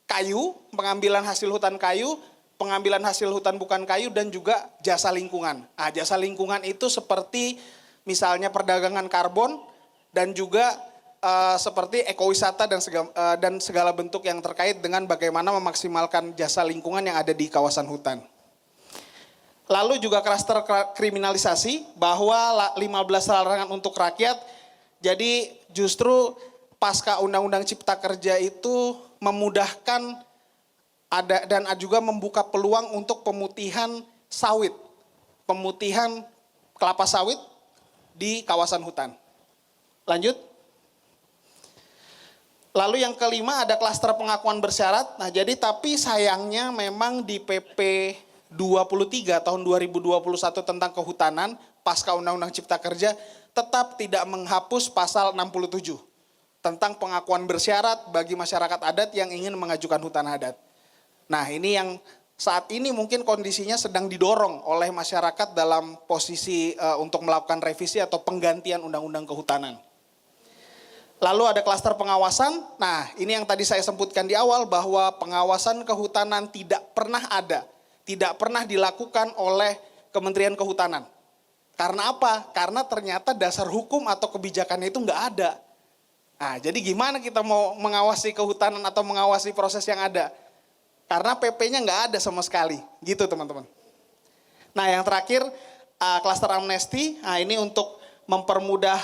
kayu, pengambilan hasil hutan kayu, pengambilan hasil hutan bukan kayu, dan juga jasa lingkungan. Nah, jasa lingkungan itu seperti misalnya perdagangan karbon, dan juga seperti ekowisata dan segala bentuk yang terkait dengan bagaimana memaksimalkan jasa lingkungan yang ada di kawasan hutan. Lalu juga klaster kriminalisasi, bahwa 15 larangan untuk rakyat. Jadi justru pasca Undang-Undang Cipta Kerja itu memudahkan dan juga membuka peluang untuk pemutihan sawit, pemutihan kelapa sawit di kawasan hutan. Lanjut. Lalu yang kelima ada klaster pengakuan bersyarat. Nah, jadi tapi sayangnya memang di PP 23 tahun 2021 tentang kehutanan pasca Undang-Undang Cipta Kerja tetap tidak menghapus pasal 67 tentang pengakuan bersyarat bagi masyarakat adat yang ingin mengajukan hutan adat. Nah, ini yang saat ini mungkin kondisinya sedang didorong oleh masyarakat dalam posisi untuk melakukan revisi atau penggantian Undang-Undang Kehutanan. Lalu ada klaster pengawasan. Nah, ini yang tadi saya sebutkan di awal bahwa pengawasan kehutanan tidak pernah ada, tidak pernah dilakukan oleh Kementerian Kehutanan. Karena apa? Karena ternyata dasar hukum atau kebijakannya itu nggak ada. Nah, jadi gimana kita mau mengawasi kehutanan atau mengawasi proses yang ada? Karena PP-nya nggak ada sama sekali, gitu teman-teman. Nah, yang terakhir, klaster amnesti. Nah, ini untuk mempermudah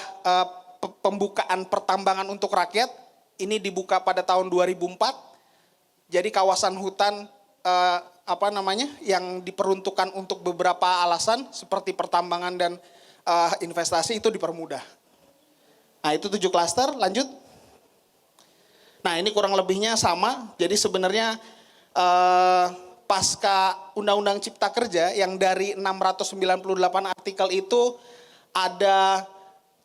pembukaan pertambangan untuk rakyat. Ini dibuka pada tahun 2004. Jadi kawasan hutan yang diperuntukkan untuk beberapa alasan seperti pertambangan dan investasi itu dipermudah. Nah, itu 7 klaster, lanjut. Nah, ini kurang lebihnya sama. Jadi sebenarnya pasca Undang-Undang Cipta Kerja yang dari 698 artikel itu ada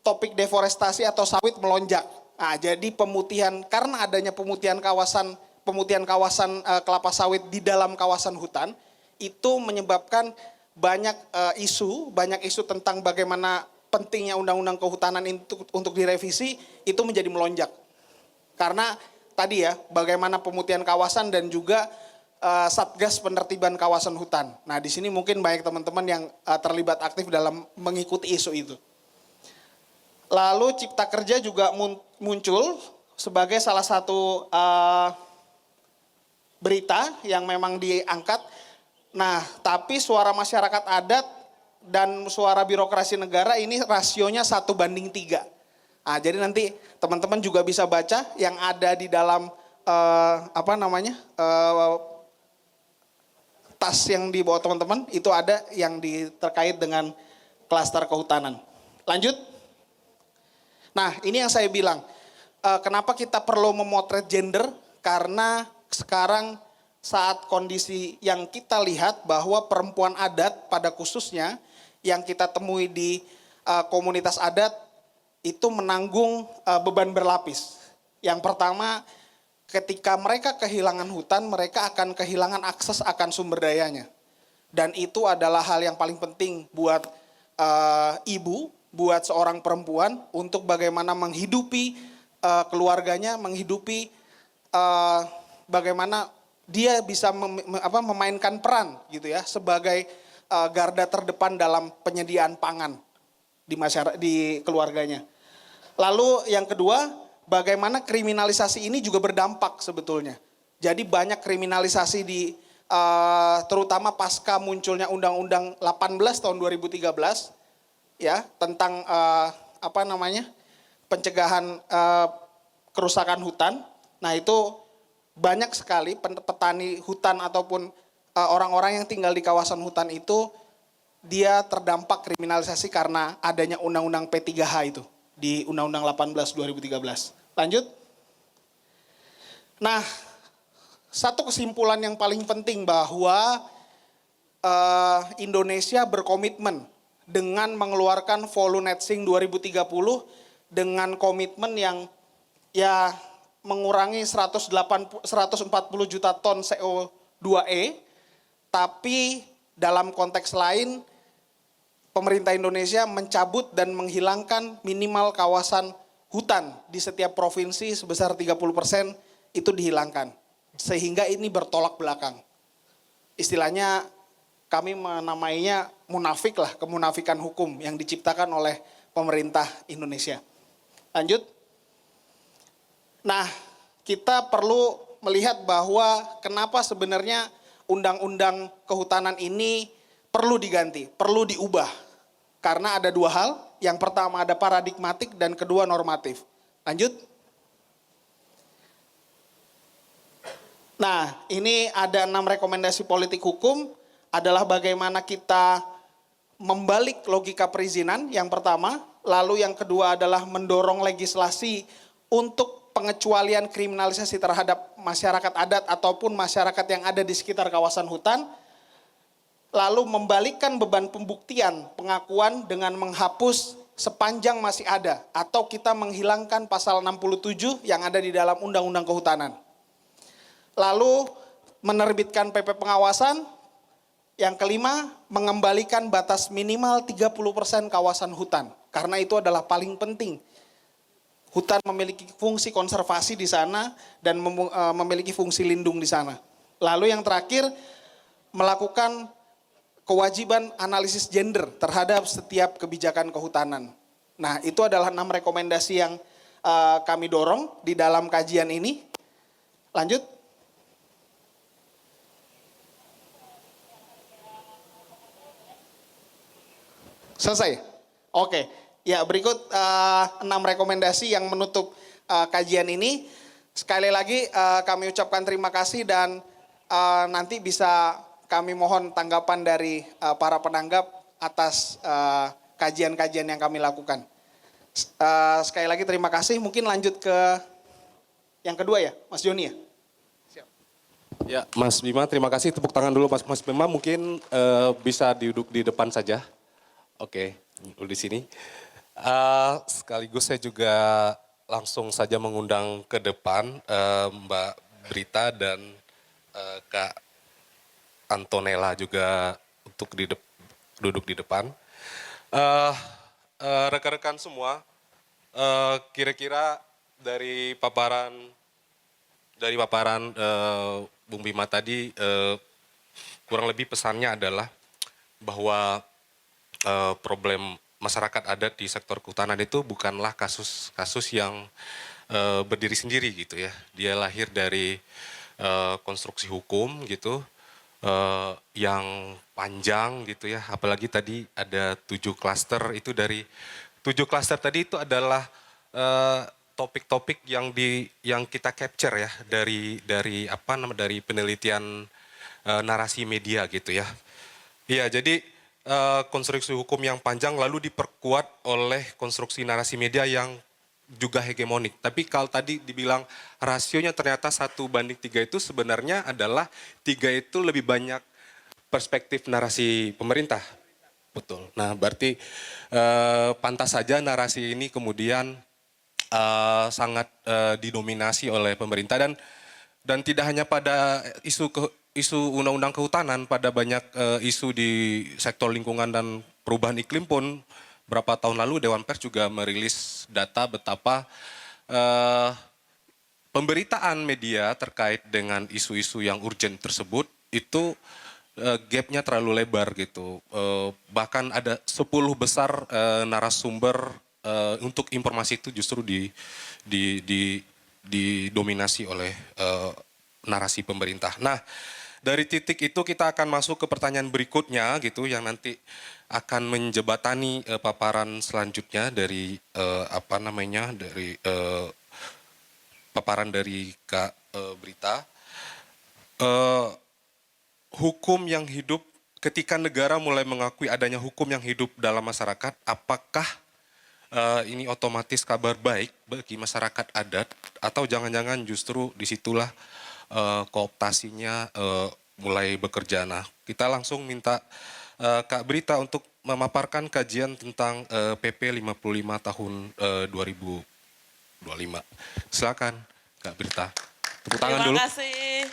topik deforestasi atau sawit melonjak. Nah, jadi pemutihan, karena adanya pemutihan kawasan kelapa sawit di dalam kawasan hutan, itu menyebabkan banyak isu tentang bagaimana pentingnya Undang-Undang Kehutanan untuk direvisi, itu menjadi melonjak. Karena tadi ya, bagaimana pemutihan kawasan dan juga Satgas Penertiban Kawasan Hutan. Nah, di sini mungkin banyak teman-teman yang terlibat aktif dalam mengikuti isu itu. Lalu Cipta Kerja juga muncul sebagai salah satu berita yang memang diangkat. Nah, tapi suara masyarakat adat dan suara birokrasi negara ini rasionya 1:3. Nah, jadi nanti teman-teman juga bisa baca yang ada di dalam tas yang dibawa teman-teman, itu ada yang terkait dengan klaster kehutanan. Lanjut. Nah, ini yang saya bilang, kenapa kita perlu memotret gender, karena sekarang saat kondisi yang kita lihat bahwa perempuan adat pada khususnya yang kita temui di komunitas adat itu menanggung beban berlapis. Yang pertama, ketika mereka kehilangan hutan, mereka akan kehilangan akses akan sumber dayanya. Dan itu adalah hal yang paling penting buat ibu, buat seorang perempuan untuk bagaimana menghidupi keluarganya, menghidupi bagaimana dia bisa memainkan peran gitu ya sebagai garda terdepan dalam penyediaan pangan di keluarganya. Lalu yang kedua, bagaimana kriminalisasi ini juga berdampak sebetulnya. Jadi banyak kriminalisasi terutama pasca munculnya Undang-Undang 18 tahun 2013 ya tentang pencegahan kerusakan hutan. Nah, itu banyak sekali petani hutan ataupun orang-orang yang tinggal di kawasan hutan itu dia terdampak kriminalisasi karena adanya Undang-Undang P3H itu di Undang-Undang 18 2013. Lanjut. Nah, satu kesimpulan yang paling penting bahwa Indonesia berkomitmen dengan mengeluarkan Volunetsing 2030 dengan komitmen yang ya mengurangi 140 juta ton CO2e, tapi dalam konteks lain pemerintah Indonesia mencabut dan menghilangkan minimal kawasan hutan di setiap provinsi sebesar 30% itu dihilangkan. Sehingga ini bertolak belakang. Istilahnya kami menamainya munafik lah, kemunafikan hukum yang diciptakan oleh pemerintah Indonesia. Lanjut. Nah, kita perlu melihat bahwa kenapa sebenarnya undang-undang kehutanan ini perlu diganti, perlu diubah. Karena ada dua hal, yang pertama ada paradigmatik dan kedua normatif. Lanjut. Nah, ini ada 6 rekomendasi politik hukum, adalah bagaimana kita membalik logika perizinan, yang pertama. Lalu yang kedua adalah mendorong legislasi untuk pengecualian kriminalisasi terhadap masyarakat adat ataupun masyarakat yang ada di sekitar kawasan hutan. Lalu membalikkan beban pembuktian pengakuan dengan menghapus sepanjang masih ada. Atau kita menghilangkan pasal 67 yang ada di dalam Undang-Undang Kehutanan. Lalu menerbitkan PP pengawasan. Yang kelima, mengembalikan batas minimal 30% kawasan hutan. Karena itu adalah paling penting. Hutan memiliki fungsi konservasi di sana dan memiliki fungsi lindung di sana. Lalu yang terakhir, melakukan kewajiban analisis gender terhadap setiap kebijakan kehutanan. Nah, itu adalah 6 rekomendasi yang kami dorong di dalam kajian ini. Lanjut. Selesai? Oke. Ya, berikut 6 rekomendasi yang menutup kajian ini. Sekali lagi kami ucapkan terima kasih dan nanti bisa kami mohon tanggapan dari para penanggap atas kajian-kajian yang kami lakukan. Sekali lagi terima kasih. Mungkin lanjut ke yang kedua ya, Mas Joni ya? Ya, Mas Bima, terima kasih. Tepuk tangan dulu, Mas Bima. Mungkin bisa duduk di depan saja. Oke, dulu di sini. Sekaligus saya juga langsung saja mengundang ke depan Mbak Brita dan Kak Antonella juga untuk duduk di depan. Rekan-rekan semua, kira-kira dari paparan Bung Bima tadi, kurang lebih pesannya adalah bahwa problem masyarakat adat di sektor kehutanan itu bukanlah kasus yang berdiri sendiri gitu ya. Dia lahir dari konstruksi hukum gitu yang panjang gitu ya. Apalagi tadi ada 7 klaster, itu dari 7 klaster tadi itu adalah topik-topik yang kita capture ya dari penelitian narasi media gitu ya. Iya, jadi konstruksi hukum yang panjang lalu diperkuat oleh konstruksi narasi media yang juga hegemonik. Tapi kalau tadi dibilang rasionya ternyata 1:3 itu sebenarnya adalah 3 itu lebih banyak perspektif narasi pemerintah. Betul. Nah, berarti pantas saja narasi ini kemudian sangat didominasi oleh pemerintah dan tidak hanya pada isu undang-undang kehutanan, pada banyak isu di sektor lingkungan dan perubahan iklim pun berapa tahun lalu Dewan Pers juga merilis data betapa pemberitaan media terkait dengan isu-isu yang urgent tersebut itu gapnya terlalu lebar gitu. Bahkan ada 10 besar narasumber untuk informasi itu justru didominasi oleh narasi pemerintah. Nah, dari titik itu kita akan masuk ke pertanyaan berikutnya gitu yang nanti akan menjebatani paparan selanjutnya dari dari paparan dari Kak Brita. Hukum yang hidup, ketika negara mulai mengakui adanya hukum yang hidup dalam masyarakat, apakah ini otomatis kabar baik bagi masyarakat adat atau jangan-jangan justru disitulah kooptasinya mulai bekerja. Nah, kita langsung minta Kak Brita untuk memaparkan kajian tentang PP 55 tahun 2025. Silakan Kak Brita. Tepuk tangan dulu. Terima kasih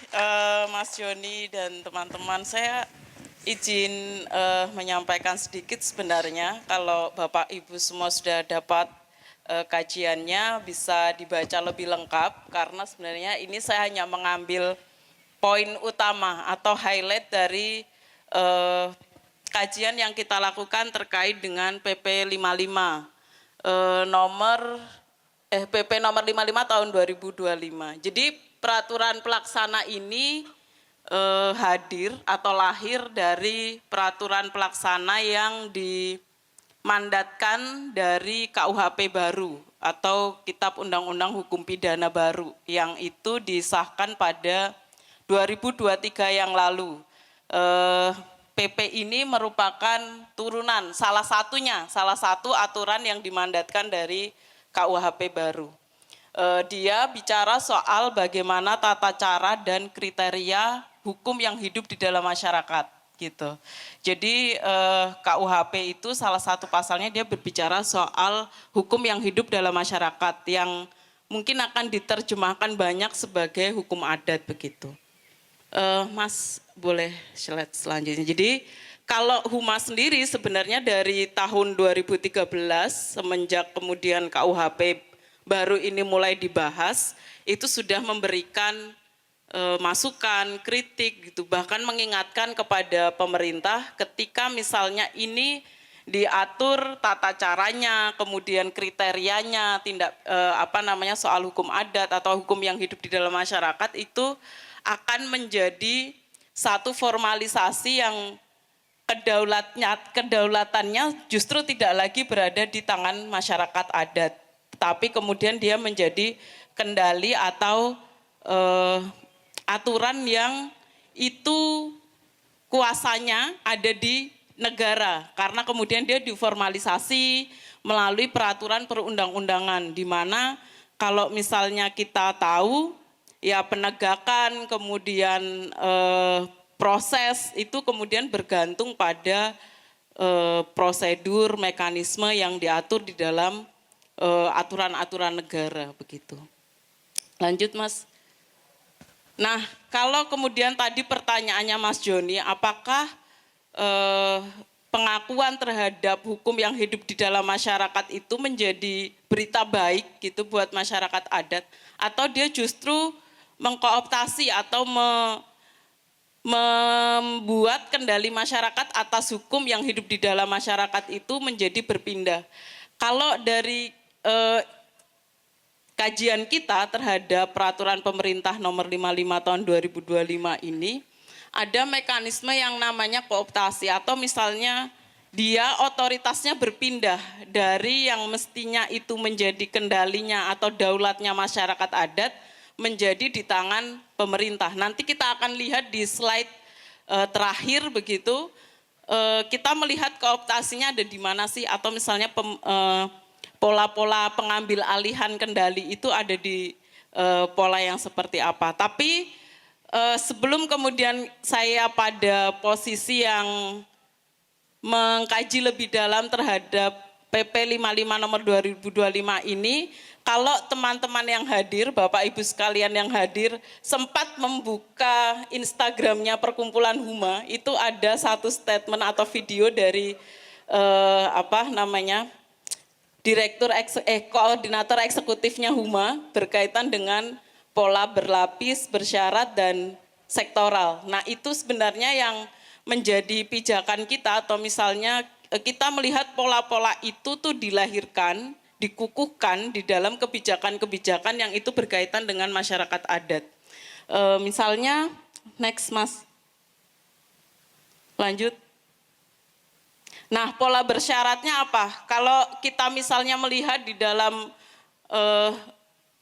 Mas Joni dan teman-teman. Saya izin menyampaikan sedikit sebenarnya. Kalau Bapak Ibu semua sudah dapat kajiannya bisa dibaca lebih lengkap karena sebenarnya ini saya hanya mengambil poin utama atau highlight dari kajian yang kita lakukan terkait dengan PP 55 PP nomor 55 tahun 2025. Jadi peraturan pelaksana ini hadir atau lahir dari peraturan pelaksana yang dimandatkan dari KUHP baru atau Kitab Undang-Undang Hukum Pidana baru yang itu disahkan pada 2023 yang lalu. PP ini merupakan turunan salah satu aturan yang dimandatkan dari KUHP baru. Dia bicara soal bagaimana tata cara dan kriteria hukum yang hidup di dalam masyarakat gitu. Jadi KUHP itu salah satu pasalnya dia berbicara soal hukum yang hidup dalam masyarakat yang mungkin akan diterjemahkan banyak sebagai hukum adat begitu. Mas boleh slide selanjutnya. Jadi kalau Humas sendiri sebenarnya dari tahun 2013 semenjak kemudian KUHP baru ini mulai dibahas, itu sudah memberikan masukan, kritik gitu, bahkan mengingatkan kepada pemerintah ketika misalnya ini diatur tata caranya, kemudian kriterianya, soal hukum adat atau hukum yang hidup di dalam masyarakat itu akan menjadi satu formalisasi yang kedaulatannya justru tidak lagi berada di tangan masyarakat adat, tapi kemudian dia menjadi kendali atau aturan yang itu kuasanya ada di negara, karena kemudian dia diformalisasi melalui peraturan perundang-undangan, di mana kalau misalnya kita tahu ya penegakan kemudian proses itu kemudian bergantung pada prosedur mekanisme yang diatur di dalam aturan-aturan negara begitu. Lanjut Mas. Nah, kalau kemudian tadi pertanyaannya Mas Joni, apakah pengakuan terhadap hukum yang hidup di dalam masyarakat itu menjadi berita baik gitu buat masyarakat adat, atau dia justru mengkooptasi atau membuat kendali masyarakat atas hukum yang hidup di dalam masyarakat itu menjadi berpindah. Kalau dari kajian kita terhadap peraturan pemerintah nomor 55 tahun 2025 ini, ada mekanisme yang namanya kooptasi, atau misalnya dia otoritasnya berpindah dari yang mestinya itu menjadi kendalinya atau daulatnya masyarakat adat menjadi di tangan pemerintah. Nanti kita akan lihat di slide terakhir begitu, kita melihat kooptasinya ada di mana sih, atau misalnya pola-pola pengambil alihan kendali itu ada di pola yang seperti apa. Tapi sebelum kemudian saya pada posisi yang mengkaji lebih dalam terhadap PP 55 nomor 2025 ini, kalau teman-teman yang hadir, Bapak Ibu sekalian yang hadir, sempat membuka Instagramnya Perkumpulan Huma, itu ada satu statement atau video dari koordinator eksekutifnya Huma berkaitan dengan pola berlapis, bersyarat, dan sektoral. Nah itu sebenarnya yang menjadi pijakan kita, atau misalnya kita melihat pola-pola itu tuh dilahirkan, dikukuhkan di dalam kebijakan-kebijakan yang itu berkaitan dengan masyarakat adat. Misalnya, next Mas, lanjut. Nah, pola bersyaratnya apa? Kalau kita misalnya melihat di dalam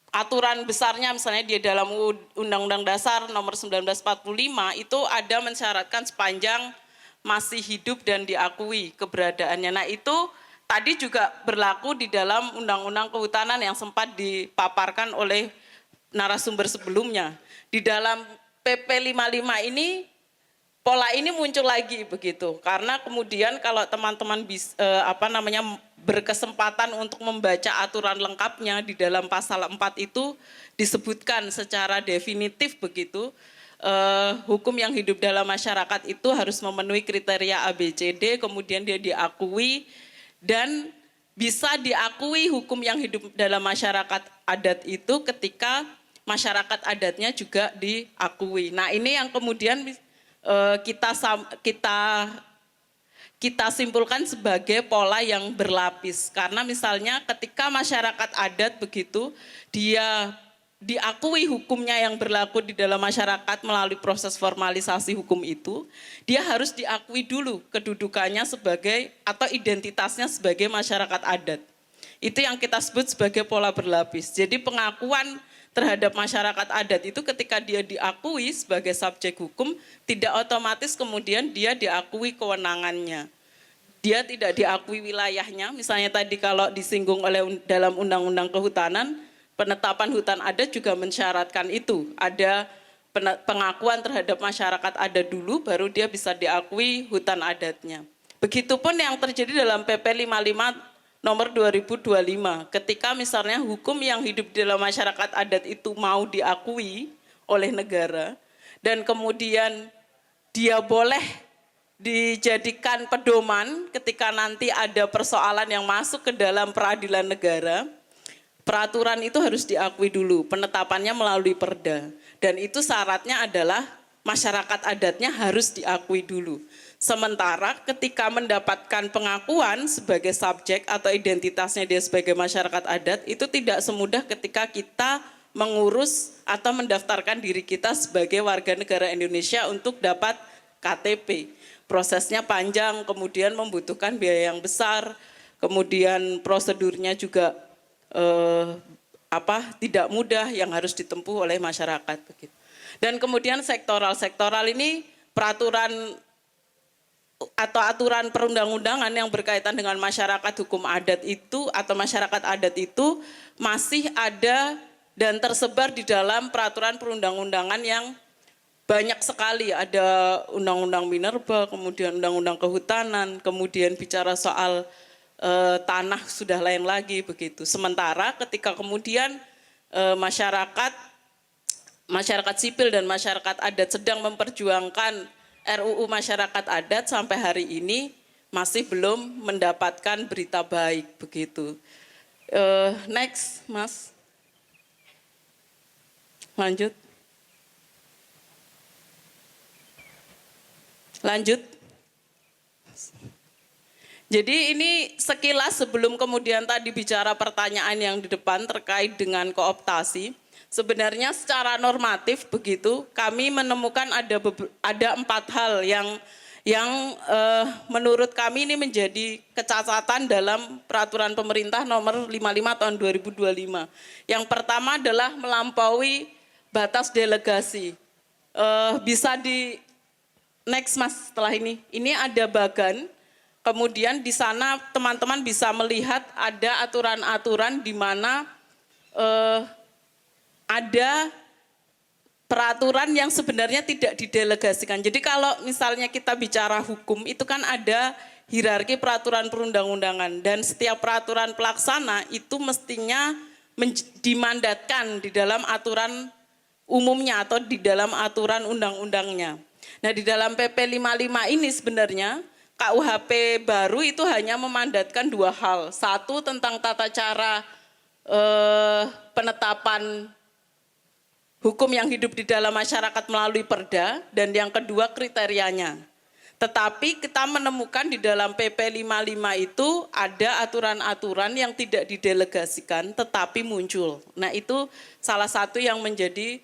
aturan besarnya, misalnya di dalam Undang-Undang Dasar nomor 1945 itu ada mensyaratkan sepanjang masih hidup dan diakui keberadaannya. Nah itu tadi juga berlaku di dalam Undang-Undang Kehutanan yang sempat dipaparkan oleh narasumber sebelumnya. Di dalam PP 55 ini pola ini muncul lagi begitu, karena kemudian kalau teman-teman berkesempatan untuk membaca aturan lengkapnya di dalam pasal 4 itu disebutkan secara definitif begitu, hukum yang hidup dalam masyarakat itu harus memenuhi kriteria ABCD, kemudian dia diakui dan bisa diakui hukum yang hidup dalam masyarakat adat itu ketika masyarakat adatnya juga diakui. Nah ini yang kemudian kita simpulkan sebagai pola yang berlapis, karena misalnya ketika masyarakat adat begitu dia diakui hukumnya yang berlaku di dalam masyarakat melalui proses formalisasi hukum itu, dia harus diakui dulu kedudukannya sebagai atau identitasnya sebagai masyarakat adat. Itu yang kita sebut sebagai pola berlapis. Jadi pengakuan terhadap masyarakat adat itu ketika dia diakui sebagai subjek hukum, tidak otomatis kemudian dia diakui kewenangannya. Dia tidak diakui wilayahnya, misalnya tadi kalau disinggung oleh dalam Undang-Undang Kehutanan, penetapan hutan adat juga mensyaratkan itu. Ada pengakuan terhadap masyarakat adat dulu, baru dia bisa diakui hutan adatnya. Begitupun yang terjadi dalam PP 55 nomor 2025, ketika misalnya hukum yang hidup di dalam masyarakat adat itu mau diakui oleh negara, dan kemudian dia boleh dijadikan pedoman ketika nanti ada persoalan yang masuk ke dalam peradilan negara, peraturan itu harus diakui dulu, penetapannya melalui perda. Dan itu syaratnya adalah masyarakat adatnya harus diakui dulu. Sementara ketika mendapatkan pengakuan sebagai subjek atau identitasnya dia sebagai masyarakat adat, itu tidak semudah ketika kita mengurus atau mendaftarkan diri kita sebagai warga negara Indonesia untuk dapat KTP. Prosesnya panjang, kemudian membutuhkan biaya yang besar, kemudian prosedurnya juga tidak mudah yang harus ditempuh oleh masyarakat. Dan kemudian sektoral ini peraturan atau aturan perundang-undangan yang berkaitan dengan masyarakat hukum adat itu atau masyarakat adat itu masih ada dan tersebar di dalam peraturan perundang-undangan yang banyak sekali. Ada undang-undang minerba, kemudian undang-undang kehutanan, kemudian bicara soal tanah sudah lain lagi begitu. Sementara ketika kemudian masyarakat sipil dan masyarakat adat sedang memperjuangkan RUU masyarakat adat sampai hari ini masih belum mendapatkan berita baik begitu. Next, Mas. Lanjut. Jadi ini sekilas sebelum kemudian tadi bicara pertanyaan yang di depan terkait dengan kooptasi. Sebenarnya secara normatif begitu, kami menemukan ada 4 hal yang menurut kami ini menjadi kecacatan dalam peraturan pemerintah nomor 55 tahun 2025. Yang pertama adalah melampaui batas delegasi. Bisa di next Mas setelah ini. Ini ada bagan, kemudian di sana teman-teman bisa melihat ada aturan-aturan di mana ada peraturan yang sebenarnya tidak didelegasikan. Jadi kalau misalnya kita bicara hukum, itu kan ada hierarki peraturan perundang-undangan. Dan setiap peraturan pelaksana itu mestinya dimandatkan di dalam aturan umumnya atau di dalam aturan undang-undangnya. Nah di dalam PP 55 ini sebenarnya KUHP baru itu hanya memandatkan 2 hal. Satu tentang tata cara penetapan hukum yang hidup di dalam masyarakat melalui perda, dan yang kedua kriterianya. Tetapi kita menemukan di dalam PP 55 itu ada aturan-aturan yang tidak didelegasikan tetapi muncul. Nah itu salah satu yang menjadi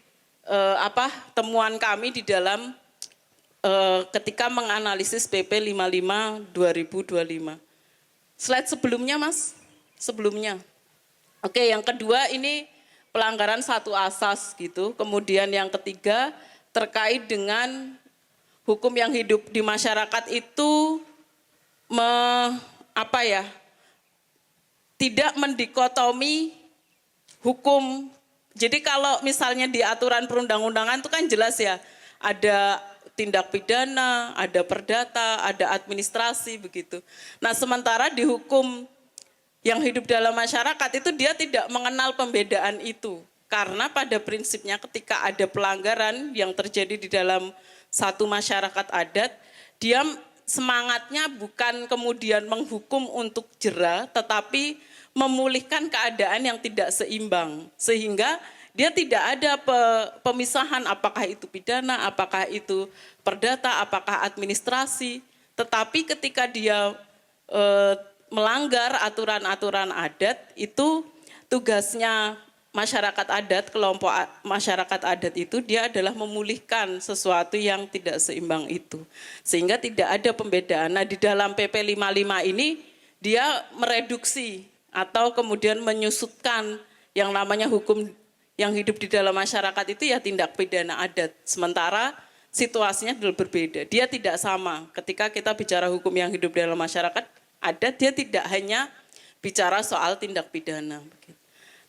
temuan kami di dalam ketika menganalisis PP 55 2025. Slide sebelumnya Mas, sebelumnya. Oke, yang kedua ini pelanggaran 1 asas gitu. Kemudian yang ketiga terkait dengan hukum yang hidup di masyarakat itu tidak mendikotomi hukum. Jadi kalau misalnya di aturan perundang-undangan itu kan jelas ya, ada tindak pidana, ada perdata, ada administrasi begitu. Nah, sementara di hukum yang hidup dalam masyarakat itu dia tidak mengenal pembedaan itu. Karena pada prinsipnya ketika ada pelanggaran yang terjadi di dalam satu masyarakat adat, dia semangatnya bukan kemudian menghukum untuk jera, tetapi memulihkan keadaan yang tidak seimbang. Sehingga dia tidak ada pemisahan apakah itu pidana, apakah itu perdata, apakah administrasi. Tetapi ketika dia melanggar aturan-aturan adat, itu tugasnya masyarakat adat, kelompok masyarakat adat itu dia adalah memulihkan sesuatu yang tidak seimbang itu. Sehingga tidak ada pembedaan. Nah di dalam PP 55 ini dia mereduksi atau kemudian menyusutkan yang namanya hukum yang hidup di dalam masyarakat itu ya tindak pidana adat. Sementara situasinya berbeda. Dia tidak sama ketika kita bicara hukum yang hidup dalam masyarakat adat, dia tidak hanya bicara soal tindak pidana.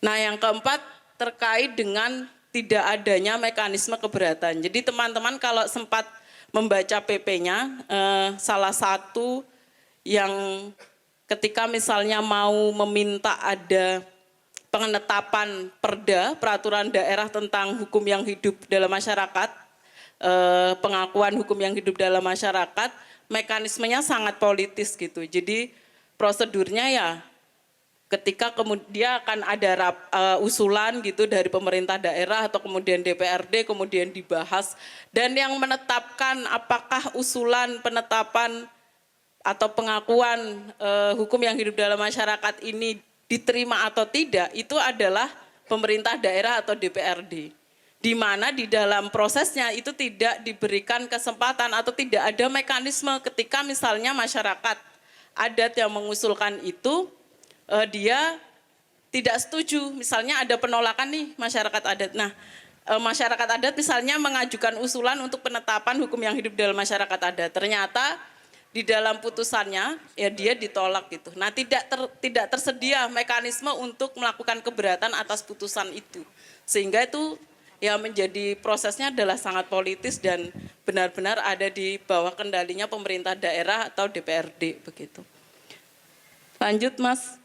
Nah yang keempat terkait dengan tidak adanya mekanisme keberatan. Jadi teman-teman kalau sempat membaca PP-nya, salah satu yang ketika misalnya mau meminta ada penetapan perda, peraturan daerah tentang hukum yang hidup dalam masyarakat, pengakuan hukum yang hidup dalam masyarakat, mekanismenya sangat politis gitu. Jadi prosedurnya ya ketika kemudian akan ada usulan gitu dari pemerintah daerah atau kemudian DPRD kemudian dibahas, dan yang menetapkan apakah usulan penetapan atau pengakuan hukum yang hidup dalam masyarakat ini diterima atau tidak itu adalah pemerintah daerah atau DPRD. Di mana di dalam prosesnya itu tidak diberikan kesempatan atau tidak ada mekanisme ketika misalnya masyarakat adat yang mengusulkan itu dia tidak setuju, misalnya ada penolakan nih masyarakat adat. Nah, masyarakat adat misalnya mengajukan usulan untuk penetapan hukum yang hidup dalam masyarakat adat. Ternyata di dalam putusannya ya dia ditolak gitu. Nah, tidak tersedia mekanisme untuk melakukan keberatan atas putusan itu. Sehingga itu ya menjadi prosesnya adalah sangat politis dan benar-benar ada di bawah kendalinya pemerintah daerah atau DPRD begitu. Lanjut, Mas.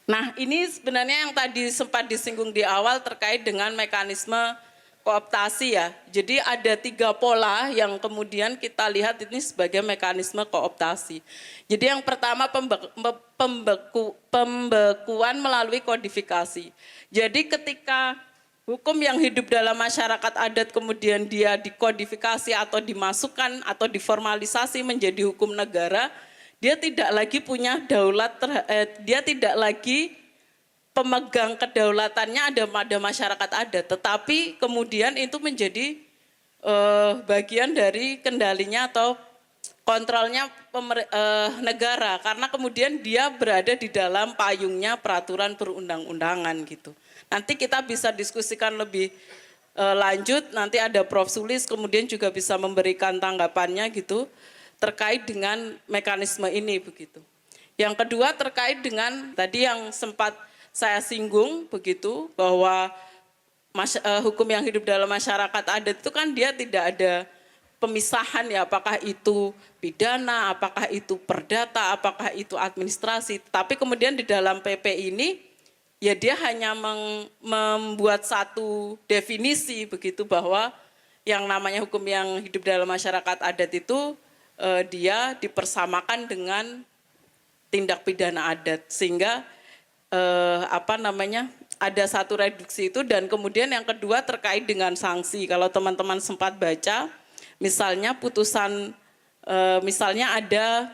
Nah, ini sebenarnya yang tadi sempat disinggung di awal terkait dengan mekanisme kooptasi ya. Jadi ada 3 pola yang kemudian kita lihat ini sebagai mekanisme kooptasi. Jadi yang pertama pembekuan melalui kodifikasi. Jadi ketika hukum yang hidup dalam masyarakat adat kemudian dia dikodifikasi atau dimasukkan atau diformalisasi menjadi hukum negara, dia tidak lagi punya daulat, dia tidak lagi pemegang kedaulatannya ada pada masyarakat adat, tetapi kemudian itu menjadi bagian dari kendalinya atau kontrolnya negara, karena kemudian dia berada di dalam payungnya peraturan perundang-undangan gitu. Nanti kita bisa diskusikan lebih lanjut, nanti ada Prof. Sulis kemudian juga bisa memberikan tanggapannya gitu terkait dengan mekanisme ini begitu. Yang kedua terkait dengan tadi yang sempat saya singgung begitu bahwa hukum yang hidup dalam masyarakat adat itu kan dia tidak ada pemisahan ya, apakah itu pidana, apakah itu perdata, apakah itu administrasi. Tapi kemudian di dalam PP ini ya dia hanya membuat satu definisi begitu bahwa yang namanya hukum yang hidup dalam masyarakat adat itu dia dipersamakan dengan tindak pidana adat, sehingga ada satu reduksi itu. Dan kemudian yang kedua terkait dengan sanksi. Kalau teman-teman sempat baca, misalnya putusan, misalnya ada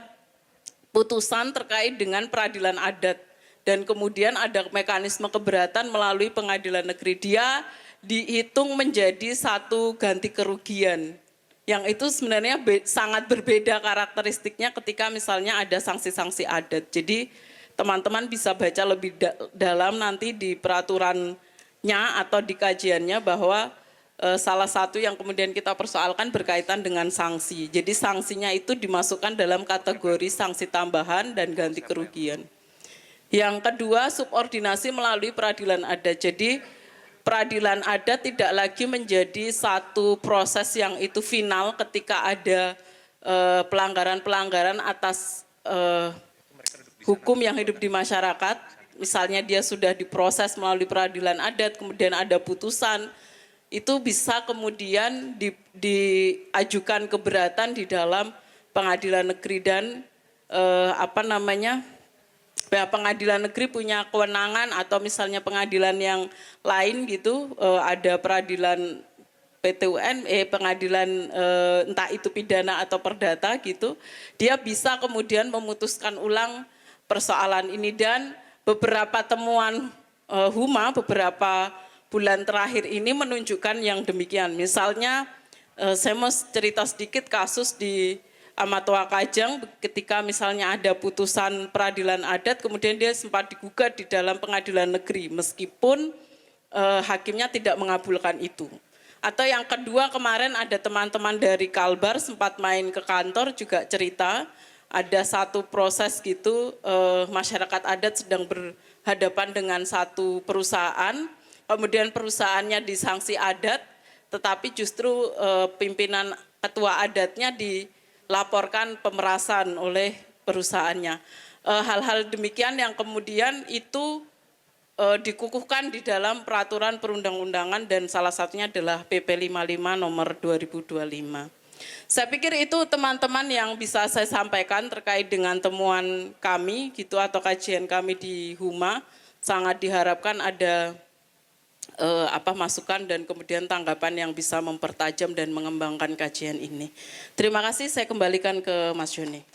putusan terkait dengan peradilan adat dan kemudian ada mekanisme keberatan melalui pengadilan negeri, dia dihitung menjadi satu ganti kerugian. Yang itu sebenarnya sangat berbeda karakteristiknya ketika misalnya ada sanksi-sanksi adat. Jadi teman-teman bisa baca lebih dalam nanti di peraturannya atau di kajiannya bahwa salah satu yang kemudian kita persoalkan berkaitan dengan sanksi. Jadi sanksinya itu dimasukkan dalam kategori sanksi tambahan dan ganti kerugian. Yang kedua, subordinasi melalui peradilan adat. Jadi peradilan adat tidak lagi menjadi satu proses yang itu final ketika ada pelanggaran-pelanggaran atas hukum yang hidup di masyarakat. Misalnya dia sudah diproses melalui peradilan adat, kemudian ada putusan, itu bisa kemudian diajukan keberatan di dalam pengadilan negeri dan pengadilan negeri punya kewenangan, atau misalnya pengadilan yang lain gitu, ada peradilan PT-UN, pengadilan entah itu pidana atau perdata gitu, dia bisa kemudian memutuskan ulang persoalan ini. Dan beberapa temuan Huma beberapa bulan terakhir ini menunjukkan yang demikian. Misalnya saya mau cerita sedikit kasus di Amatoa Kajang, ketika misalnya ada putusan peradilan adat, kemudian dia sempat digugat di dalam pengadilan negeri, meskipun hakimnya tidak mengabulkan itu. Atau yang kedua, kemarin ada teman-teman dari Kalbar sempat main ke kantor juga cerita, ada satu proses gitu, masyarakat adat sedang berhadapan dengan satu perusahaan, kemudian perusahaannya disanksi adat, tetapi justru pimpinan ketua adatnya dilaporkan pemerasan oleh perusahaannya. Hal-hal demikian yang kemudian itu dikukuhkan di dalam peraturan perundang-undangan, dan salah satunya adalah PP 55 nomor 2025. Saya pikir itu teman-teman yang bisa saya sampaikan terkait dengan temuan kami gitu atau kajian kami di Huma. Sangat diharapkan ada masukan dan kemudian tanggapan yang bisa mempertajam dan mengembangkan kajian ini. Terima kasih, saya kembalikan ke Mas Joni.